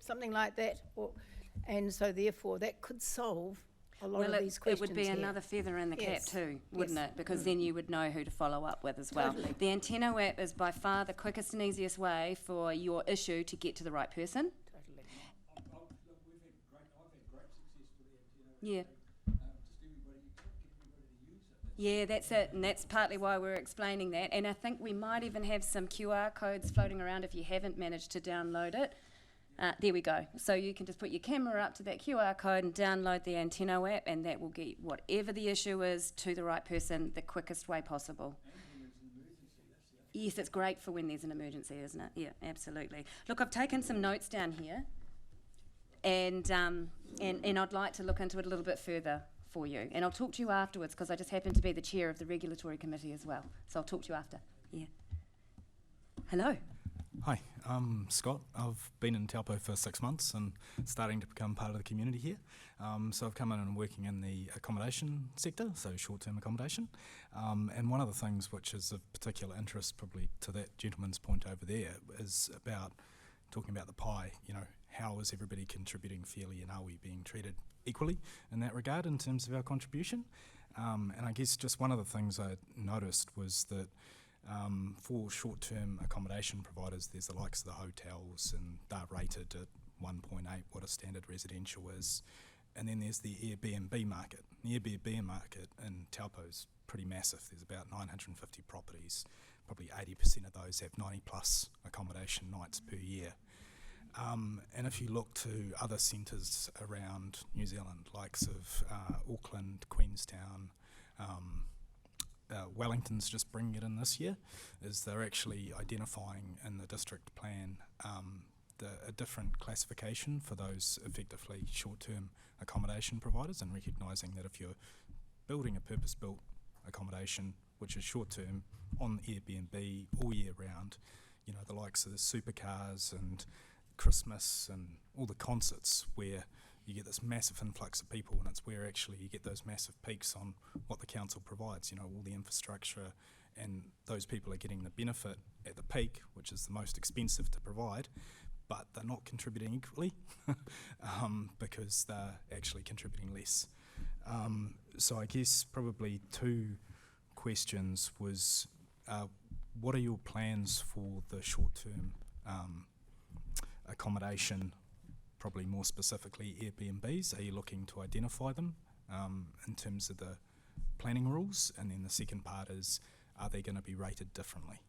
and so therefore that could solve a lot of these it questions would be here. another feather in the cap Yes. too, wouldn't Yes. it? Because then you would know who to follow up with as well. Totally. The Anteno app is by far the quickest and easiest way for your issue to get to the right person. Totally. I've had great success with the Anteno. Yeah. Just everybody to use it. Yeah, that's it, and that's partly why we're explaining that. And I think we might even have some QR codes floating around if you haven't managed to download it. There we go. So you can just put your camera up to that QR code and download the Anteno app, and that will get whatever the issue is to the right person the quickest way possible. Yes, it's great for when there's an emergency, isn't it? Yeah, absolutely. Look, I've taken some notes down here, and I'd like to look into it a little bit further for you. And I'll talk to you afterwards, because I just happen to be the chair of the regulatory committee as well. So I'll talk to you after. Yeah. Hello. Hi, I'm Scott. I've been in Taupo for 6 months and starting to become part of the community here. So I've come in and working in the accommodation sector, so short-term accommodation. And one of the things which is of particular interest probably to that gentleman's point over there is about talking about the pie. You know, how is everybody contributing fairly, and are we being treated equally in that regard in terms of our contribution? And I guess just one of the things I noticed was that for short-term accommodation providers, there's the likes of the hotels, and they're rated at 1.8, what a standard residential is. And then there's the Airbnb market. The Airbnb market in Taupo is pretty massive. There's about 950 properties. Probably 80% of those have 90 plus accommodation nights per year. And if you look to other centres around New Zealand, likes of Auckland, Queenstown, Wellington's just bringing it in this year, is they're actually identifying in the district plan a different classification for those effectively short-term accommodation providers, and recognising that if you're building a purpose-built accommodation which is short-term on Airbnb all year round, you know, the likes of the supercars and Christmas and all the concerts where you get this massive influx of people, and it's where actually you get those massive peaks on what the council provides, you know, all the infrastructure, and those people are getting the benefit at the peak, which is the most expensive to provide, but they're not contributing equally because they're actually contributing less. So I guess probably two questions was, what are your plans for the short-term accommodation, probably more specifically Airbnbs? Are you looking to identify them in terms of the planning rules? And then the second part is, are they going to be rated differently?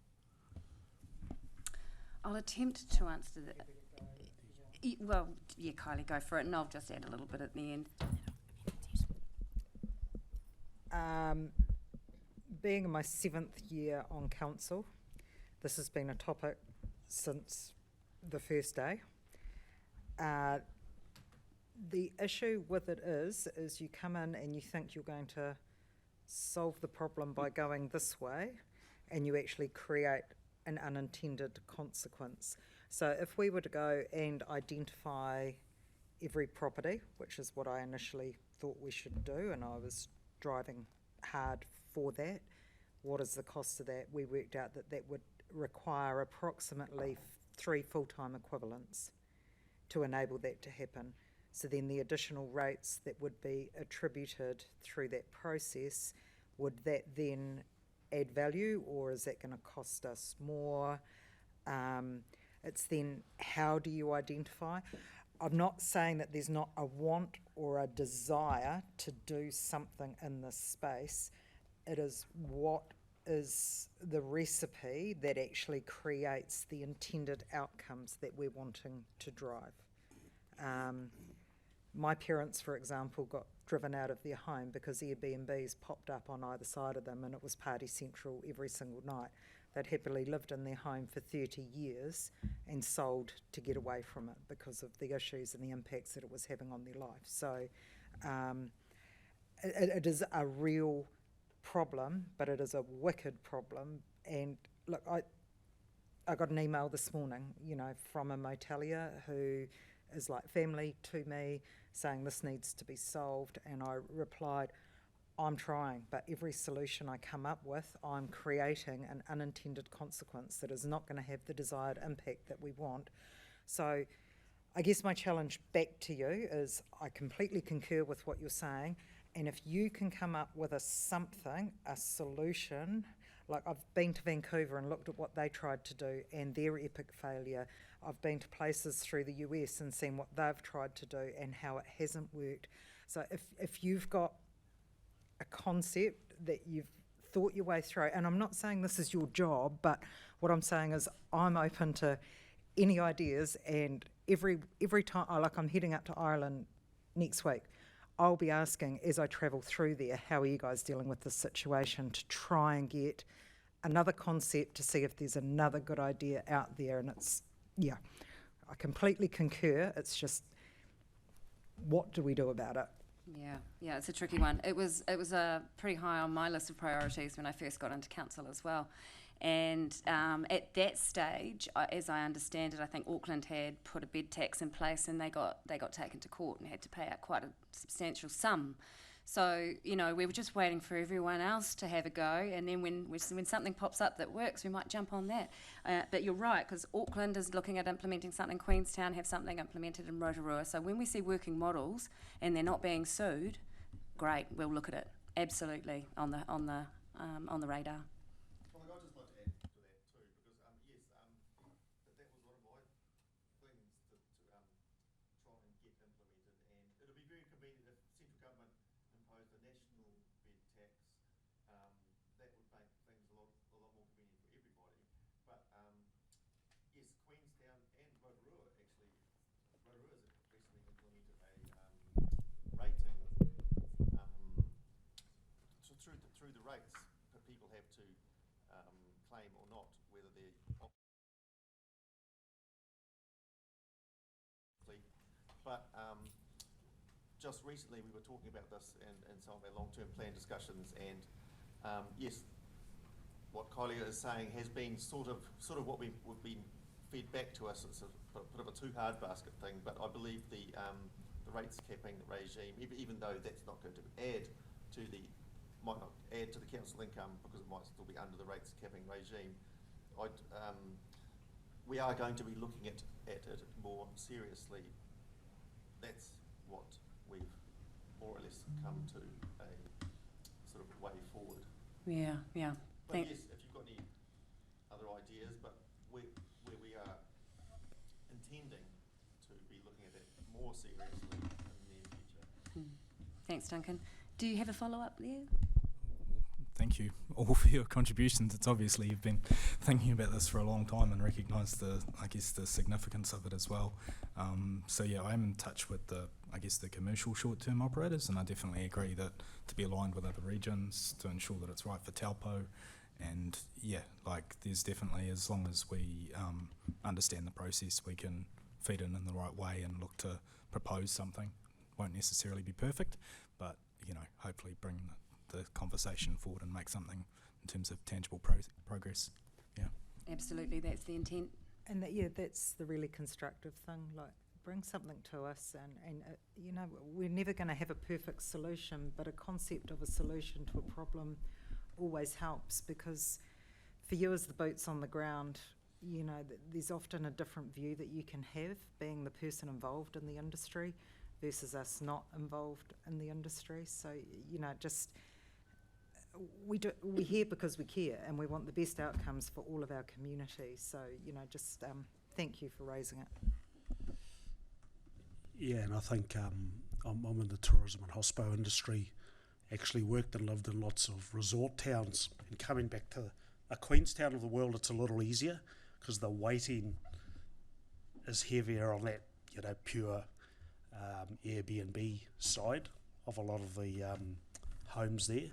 I'll attempt to answer that. Well, yeah, Kylie, go for it, and I'll just add a little bit at the end. Being in my 7th year on council, this has been a topic since the first day. The issue with it is you come in and you think you're going to solve the problem by going this way, and you actually create an unintended consequence. So if we were to go and identify every property, which is what I initially thought we should do, and I was driving hard for that, what is the cost of that? We worked out that that would require approximately 3 full-time equivalents to enable that to happen. So then the additional rates that would be attributed through that process, would that then add value, or is that going to cost us more? It's then, how do you identify? I'm not saying that there's not a want or a desire to do something in this space. It is what is the recipe that actually creates the intended outcomes that we're wanting to drive. My parents, for example, got driven out of their home because Airbnbs popped up on either side of them, and it was party central every single night. They'd happily lived in their home for 30 years and sold to get away from it because of the issues and the impacts that it was having on their life. So it is a real problem, but it is a wicked problem. And look, I got an email this morning, from a motelier who is like family to me, saying this needs to be solved, and I replied, I'm trying, but every solution I come up with, I'm creating an unintended consequence that is not going to have the desired impact that we want. So I guess my challenge back to you is, I completely concur with what you're saying, and if you can come up with a solution, like I've been to Vancouver and looked at what they tried to do and their epic failure. I've been to places through the US and seen what they've tried to do and how it hasn't worked. So if you've got a concept that you've thought your way through, and I'm not saying this is your job, but what I'm saying is I'm open to any ideas, and every time, I'm heading up to Ireland next week, I'll be asking as I travel through there, how are you guys dealing with this situation, to try and get another concept to see if there's another good idea out there. And it's, yeah, I completely concur. It's just, what do we do about it? Yeah, it's a tricky one. It was pretty high on my list of priorities when I first got into council as well. And at that stage, as I understand it, I think Auckland had put a bed tax in place, and they got taken to court and had to pay out quite a substantial sum. So, we were just waiting for everyone else to have a go, and then when something pops up that works, we might jump on that. But you're right, because Auckland is looking at implementing something, Queenstown have something implemented in Rotorua. So when we see working models and they're not being sued, great, we'll look at it. Absolutely on the radar. Through the rates that people have to claim or not, whether they're just recently we were talking about this in some of our long-term plan discussions, and yes, what Kylie is saying has been sort of what we've been fed back to us. It's a bit of a too hard basket thing, but I believe the rates capping regime, even though that's not going to might not add to the council income because it might still be under the rates capping regime. we are going to be looking at it more seriously. That's what we've more or less come to a sort of way forward. Yeah, yeah. But yes, if you've got any other ideas, but where we are intending to be looking at it more seriously in the near future. Thanks, Duncan. Do you have a follow-up there? Thank you all for your contributions. It's obviously you've been thinking about this for a long time and recognise the significance of it as well. So yeah, I'm in touch with the commercial short-term operators, and I definitely agree that to be aligned with other regions to ensure that it's right for Taupo, and yeah, like there's definitely, as long as we understand the process, we can feed in the right way and look to propose something. Won't necessarily be perfect, but hopefully bring the conversation forward and make something in terms of tangible progress. Yeah, absolutely, that's the intent. And that's the really constructive thing. Like, bring something to us, and we're never going to have a perfect solution, but a concept of a solution to a problem always helps, because for you as the boots on the ground, there's often a different view that you can have, being the person involved in the industry versus us not involved in the industry. So we're here because we care, and we want the best outcomes for all of our community. So thank you for raising it. Yeah, and I think I'm in the tourism and hospo industry, actually worked and lived in lots of resort towns, and coming back to a Queenstown of the world, it's a little easier because the weighting is heavier on that, pure Airbnb side of a lot of the homes there.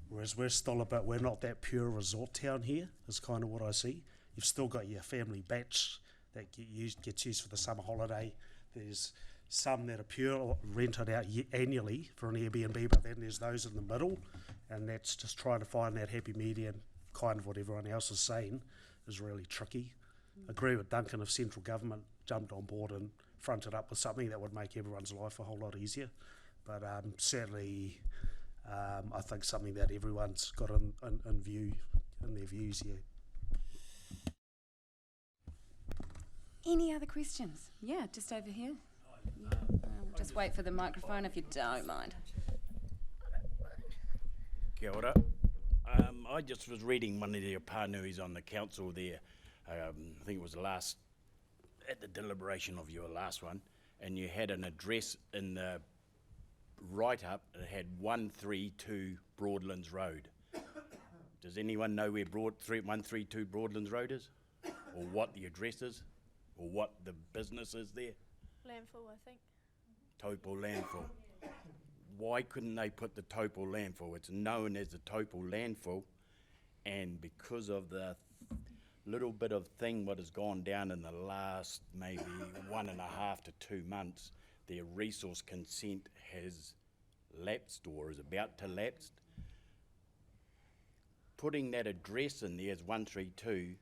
Whereas we're not that pure resort town here, is kind of what I see. You've still got your family batch that gets used for the summer holiday. There's some that are pure, rented out annually for an Airbnb, but then there's those in the middle, and that's just trying to find that happy medium, kind of what everyone else is saying, is really tricky. Agree with Duncan, if central government jumped on board and fronted up with something, that would make everyone's life a whole lot easier. But certainly, I think something that everyone's got in view, in their views here. Any other questions? Yeah, just over here. Just wait for the microphone if you don't mind. Kia ora. I just was reading one of your pānuis on the council there. I think it was at the deliberation of your last one, and you had an address in the write-up that had 132 Broadlands Road. Does anyone know where 132 Broadlands Road is? Or what the address is? Or what the business is there? Landfill, I think. Taupo landfill. Why couldn't they put the Taupo landfill? It's known as the Taupo landfill, and because of the little bit of thing what has gone down in the last maybe 1.5 to 2 months, their resource consent has lapsed or is about to lapse. Putting that address in there as 132,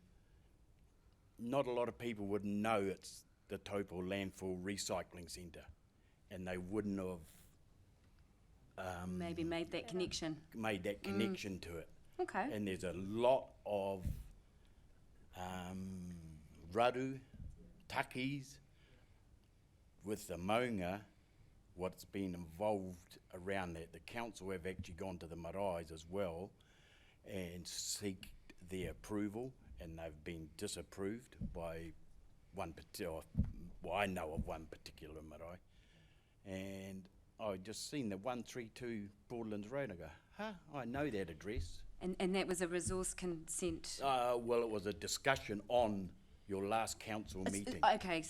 not a lot of people would know it's the Taupo Landfill Recycling Centre, and they wouldn't have maybe made that connection. To it. Okay. And there's a lot of raru, takis, with the maunga, what's been involved around that. The council have actually gone to the maraes as well and seek their approval, and they've been disapproved by one particular, well, I know of one particular marae. And I just seen the 132 Broadlands Road, and I go, I know that address. And that was a resource consent? Well, it was a discussion on your last council meeting. Okay.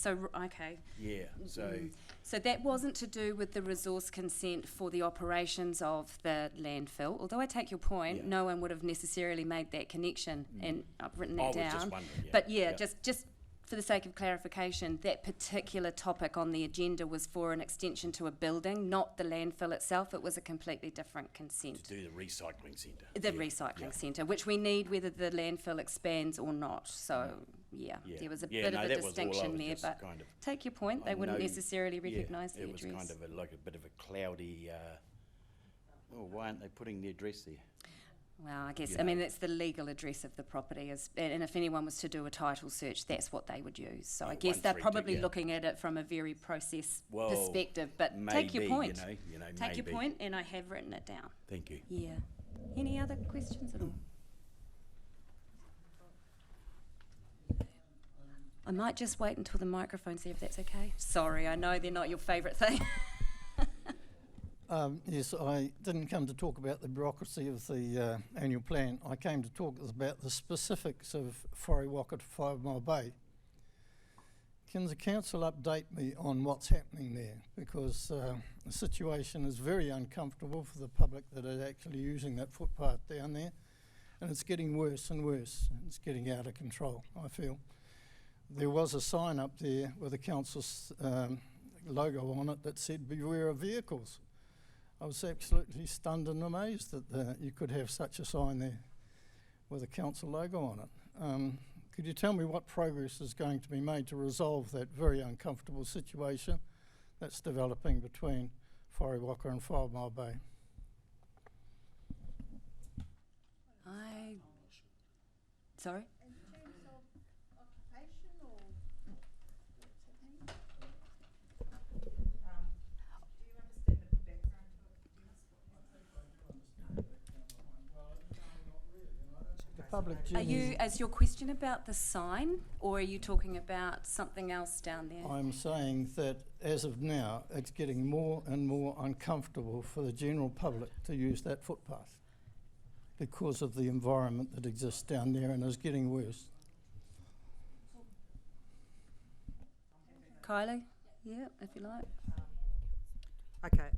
Yeah, so... So that wasn't to do with the resource consent for the operations of the landfill. Although I take your point, no one would have necessarily made that connection, and I've written that down. I was just wondering, But just for the sake of clarification, that particular topic on the agenda was for an extension to a building, not the landfill itself. It was a completely different consent. To do the recycling centre. The recycling centre, which we need whether the landfill expands or not. So, there was a bit of a distinction there, but kind of, take your point, they wouldn't necessarily recognise the address. It was kind of like a bit of a cloudy, why aren't they putting the address there? Well, I guess, You I mean, know. that's the legal address of the property, and if anyone was to do a title search, that's what they would use. So I Yeah, guess they're 132, probably yeah. looking at it from a very process Well, perspective, but take your maybe, point. you know, Take your maybe. point, and I have written it down. Thank you. Yeah. Any other questions at all? I might just wait until the microphone, see if that's okay. Sorry, I know they're not your favourite thing. Yes, I didn't come to talk about the bureaucracy of the annual plan. I came to talk about the specifics of Whare Waka to 5 Mile Bay. Can the council update me on what's happening there? Because the situation is very uncomfortable for the public that are actually using that footpath down there, and it's getting worse and worse. It's getting out of control, I feel. There was a sign up there with the council's logo on it that said, "Beware of vehicles." I was absolutely stunned and amazed that you could have such a sign there with a council logo on it. Could you tell me what progress is going to be made to resolve that very uncomfortable situation that's developing between Whare Waka and 5 Mile Bay? Sorry? In terms of occupation or what's happening? Is your question about the sign, or are you talking about something else down there? I'm saying that as of now, it's getting more and more uncomfortable for the general public to use that footpath because of the environment that exists down there and is getting worse. Kylie? Yeah, if you like. Okay,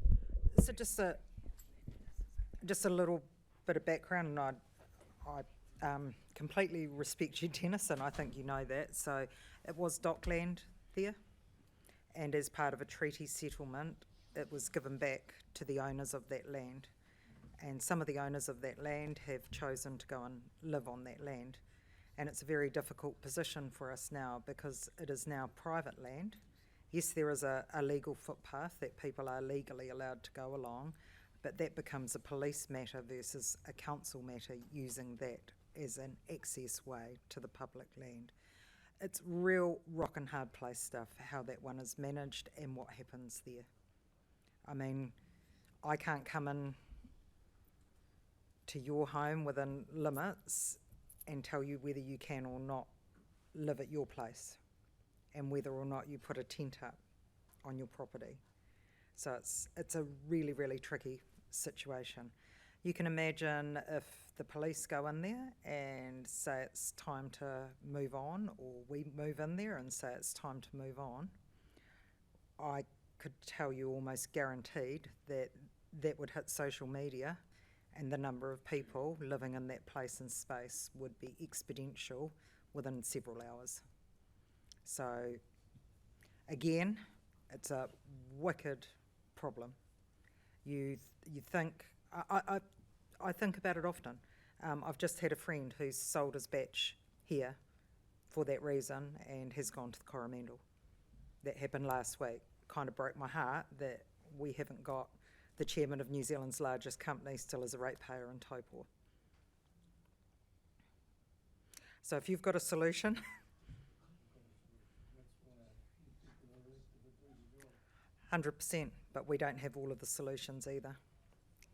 so just a little bit of background, and I completely respect you, Dennis, and I think you know that. So it was dockland there, and as part of a treaty settlement, it was given back to the owners of that land. And some of the owners of that land have chosen to go and live on that land. And it's a very difficult position for us now because it is now private land. Yes, there is a legal footpath that people are legally allowed to go along, but that becomes a police matter versus a council matter using that as an access way to the public land. It's real rock and hard place stuff, how that one is managed and what happens there. I mean, I can't come in to your home within limits and tell you whether you can or not live at your place and whether or not you put a tent up on your property. So it's a really, really tricky situation. You can imagine if the police go in there and say it's time to move on, or we move in there and say it's time to move on, I could tell you almost guaranteed that that would hit social media, and the number of people living in that place and space would be exponential within several hours. So again, it's a wicked problem. You think, I think about it often. I've just had a friend who's sold his batch here for that reason and has gone to the Coromandel. That happened last week. Kind of broke my heart that we haven't got the chairman of New Zealand's largest company still as a ratepayer in Taupo. So if you've got a solution, 100%, but we don't have all of the solutions either.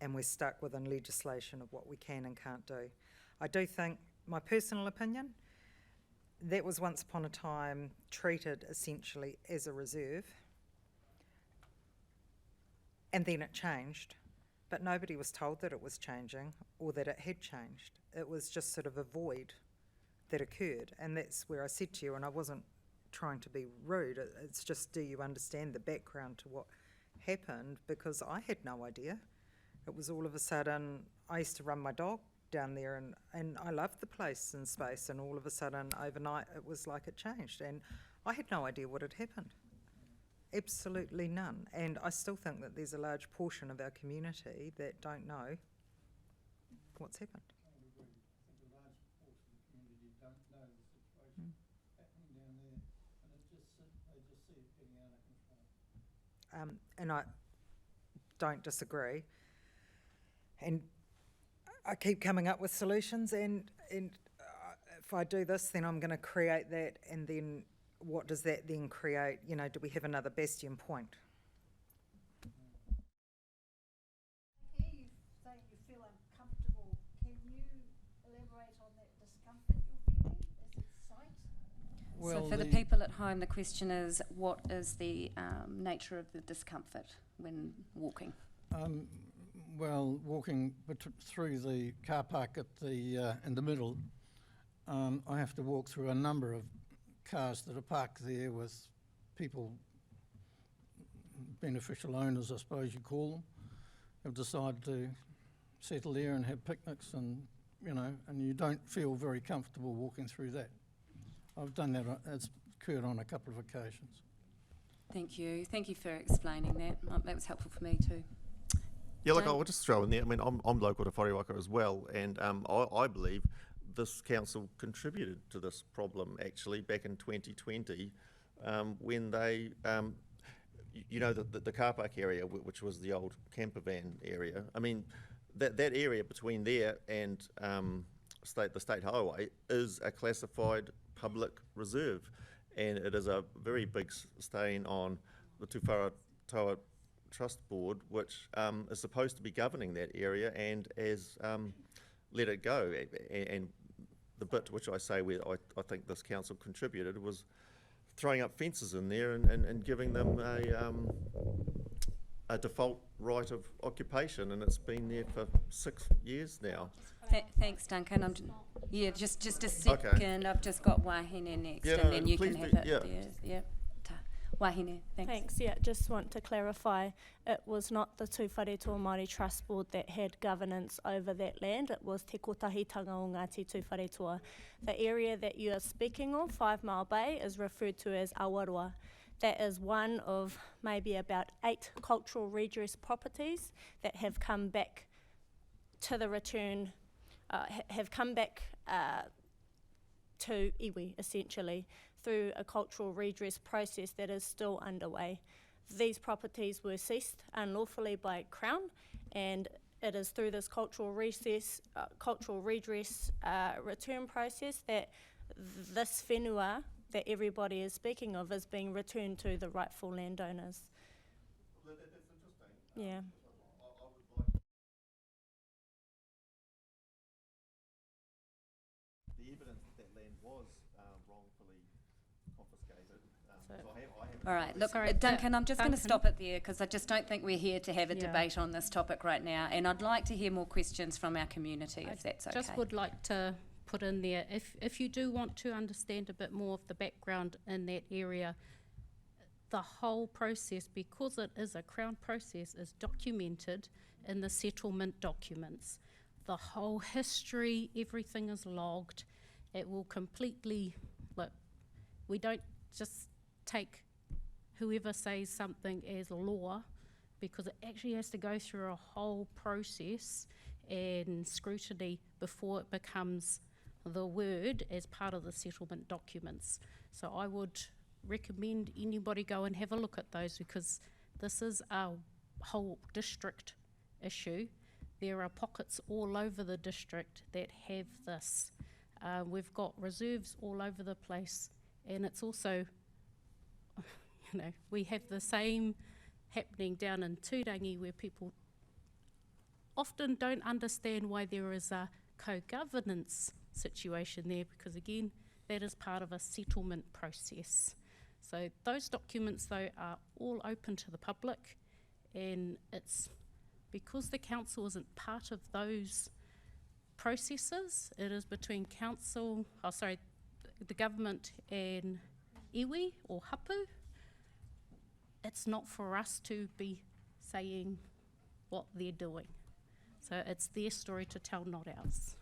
And we're stuck within legislation of what we can and can't do. I do think, my personal opinion, that was once upon a time treated essentially as a reserve, and then it changed, but nobody was told that it was changing or that it had changed. It was just sort of a void that occurred, and that's where I said to you, and I wasn't trying to be rude, it's just, do you understand the background to what happened? Because I had no idea. It was all of a sudden, I used to run my dog down there, and I loved the place and space, and all of a sudden, overnight, it was like it changed, and I had no idea what had happened. Absolutely none. And I still think that there's a large portion of our community that don't know what's happened. And I don't disagree. And I keep coming up with solutions, and if I do this, then I'm going to create that, and then what does that then create? You know, do we have another bastion point? I hear you saying you feel uncomfortable. Can you elaborate on that discomfort you're feeling as it's site? So for the people at home, the question is, what is the nature of the discomfort when walking? Well, walking through the car park at the in the middle, I have to walk through a number of cars that are parked there with people, beneficial owners I suppose you call them, have decided to settle there and have picnics, and you know, and you don't feel very comfortable walking through that. I've done that, it's occurred on a couple of occasions. Thank you. Thank you for explaining that. That was helpful for me too. Yeah, look, I'll just throw in there. I mean, I'm local to Whareawaka as well, and I believe this council contributed to this problem actually back in 2020 when they, you know, the car park area, which was the old camper van area. I mean, that area between there and the state highway is a classified public reserve, and it is a very big stain on the Tūwhara Trust Board, which is supposed to be governing that area and has let it go. And the bit which I say where I think this council contributed was throwing up fences in there and giving them a default right of occupation, and it's been there for 6 years now. Thanks, Duncan. Just a second. Okay. I've just got Wahine next, Yeah, and then you can please have do, it yeah. there. Yeah. Wahine, thanks. Thanks. Yeah, just want to clarify, it was not the Tū Wharetua Māori Trust Board that had governance over that land, it was Te Kotahitanga o Ngāti Tū Wharetua. The area that you are speaking of, 5 Mile Bay, is referred to as Awarua. That is one of maybe about 8 cultural redress properties that have come back to the return, have come back to iwi, essentially, through a cultural redress process that is still underway. These properties were seized unlawfully by Crown, and it is through this cultural redress return process that this whenua that everybody is speaking of is being returned to the rightful landowners. Well, that's interesting. Yeah. I would like the evidence that land was wrongfully confiscated. All right, look, Sorry, Duncan, I'm just going to Duncan. stop it there because I just don't think we're here to have a debate on this topic right now, and I'd like to hear more questions from our community, if that's okay. Just would like to put in there, if you do want to understand a bit more of the background in that area, the whole process, because it is a Crown process, is documented in the settlement documents. The whole history, everything is logged. It will completely, look, we don't just take whoever says something as law, because it actually has to go through a whole process and scrutiny before it becomes the word as part of the settlement documents. So I would recommend anybody go and have a look at those, because this is a whole district issue. There are pockets all over the district that have this. We've got reserves all over the place, and it's also, you know, we have the same happening down in Turangi, where people often don't understand why there is a co-governance situation there, because again, that is part of a settlement process. So those documents, though, are all open to the public, and it's because the council isn't part of those processes. It is between the government and iwi or hapu. It's not for us to be saying what they're doing. So it's their story to tell, not ours.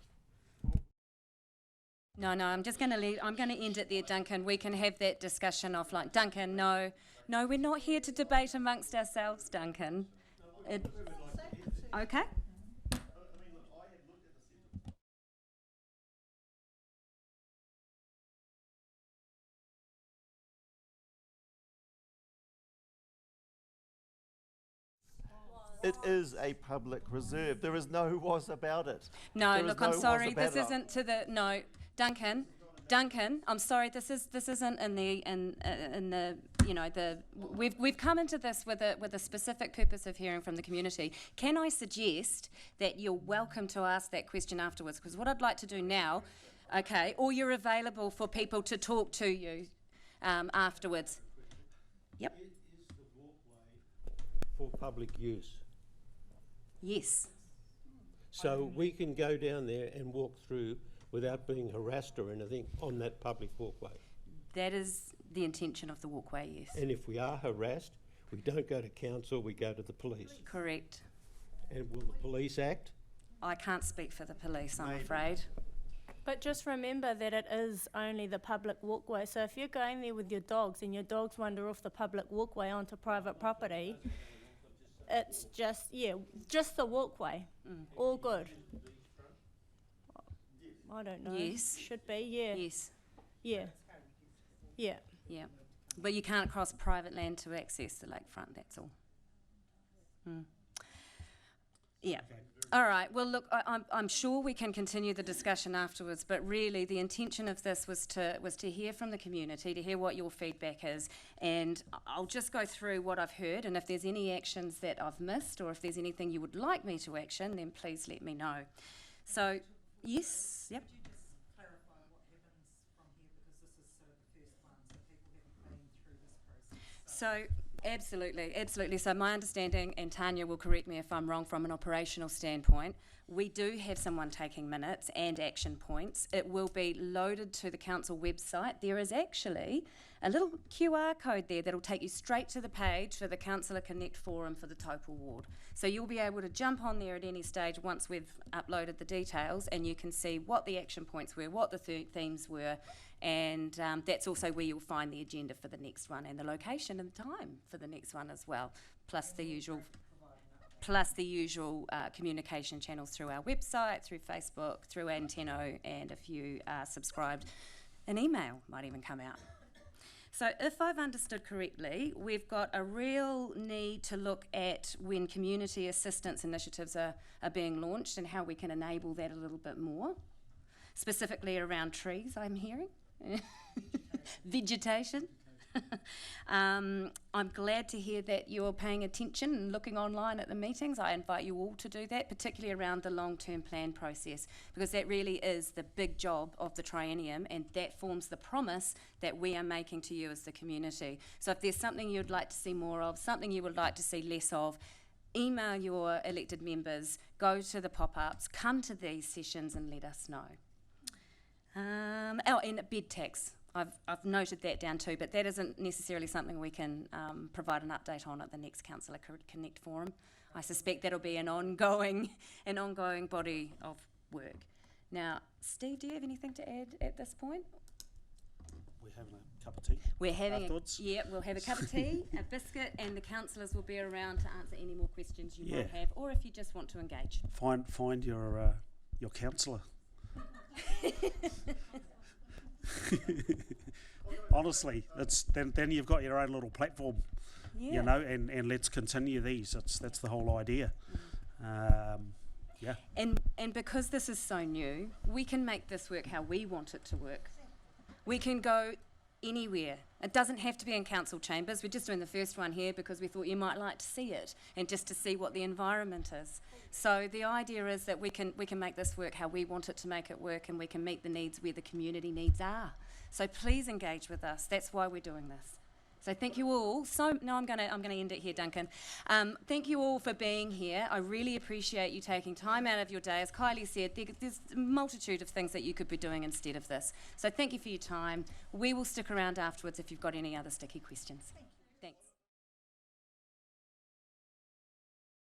No, I'm just going to I'm going to end it there, Duncan. We can have that discussion offline. Duncan, no, we're not here to debate amongst ourselves, Duncan. Okay. It is a public reserve. There is no was about it. No, There is look, no I'm was sorry, about this it. isn't to the, no, Duncan, I'm sorry, this isn't in the you know, we've come into this with a specific purpose of hearing from the community. Can I suggest that you're welcome to ask that question afterwards? Because what I'd like to do now, okay, or you're available for people to talk to you afterwards. Yep. Is the walkway for public use? Yes. So we can go down there and walk through without being harassed or anything on that public walkway. That is the intention of the walkway, yes. And if we are harassed, we don't go to council, we go to the police. Correct. And will the police act? I can't speak for the police, I'm afraid. But just remember that it is only the public walkway. So if you're going there with your dogs and your dogs wander off the public walkway onto private property, it's just the walkway. All good. I don't know. Yes. Should be, yeah. Yes. Yeah. Yeah. Yeah. But you can't cross private land to access the lakefront, that's all. Yeah. All right. Well, look, I'm sure we can continue the discussion afterwards, but really the intention of this was to hear from the community, to hear what your feedback is, and I'll just go through what I've heard, and if there's any actions that I've missed or if there's anything you would like me to action, then please let me know. So, yes, yep. Could you just clarify what happens from here, because this is sort of the first one, so people haven't been through this process. So, absolutely. So my understanding, and Tanya will correct me if I'm wrong from an operational standpoint, we do have someone taking minutes and action points. It will be loaded to the council website. There is actually a little QR code there that'll take you straight to the page for the Councillor Connect forum for the Taupō ward. So you'll be able to jump on there at any stage once we've uploaded the details, and you can see what the action points were, what the themes were, and that's also where you'll find the agenda for the next one and the location and the time for the next one as well, plus the usual communication channels through our website, through Facebook, through Antenno, and if you are subscribed, an email might even come out. So if I've understood correctly, we've got a real need to look at when community assistance initiatives are being launched and how we can enable that a little bit more, specifically around trees, I'm hearing. Vegetation. I'm glad to hear that you're paying attention and looking online at the meetings. I invite you all to do that, particularly around the long-term plan process, because that really is the big job of the triennium, and that forms the promise that we are making to you as the community. So if there's something you'd like to see more of, something you would like to see less of, email your elected members, go to the pop-ups, come to these sessions and let us know. And bed tax. I've noted that down too, but that isn't necessarily something we can provide an update on at the next Councillor Connect forum. I suspect that'll be an ongoing body of work. Now, Steve, do you have anything to add at this point? We're having a cup of tea. We're having afterwards. we'll have a cup of tea, a biscuit, and the councillors will be around to answer any more questions you might have, or if you just want to engage. Find your councillor. Honestly, then you've got your own little platform, you know, and let's continue these. That's the whole idea. And because this is so new, we can make this work how we want it to work. We can go anywhere. It doesn't have to be in council chambers. We're just doing the first one here because we thought you might like to see it and just to see what the environment is. So the idea is that we can make this work how we want it to make it work, and we can meet the needs where the community needs are. So please engage with us. That's why we're doing this. So thank you all. I'm going to end it here, Duncan. Thank you all for being here. I really appreciate you taking time out of your day. As Kylie said, there's a multitude of things that you could be doing instead of this. So thank you for your time. We will stick around afterwards if you've got any other sticky questions.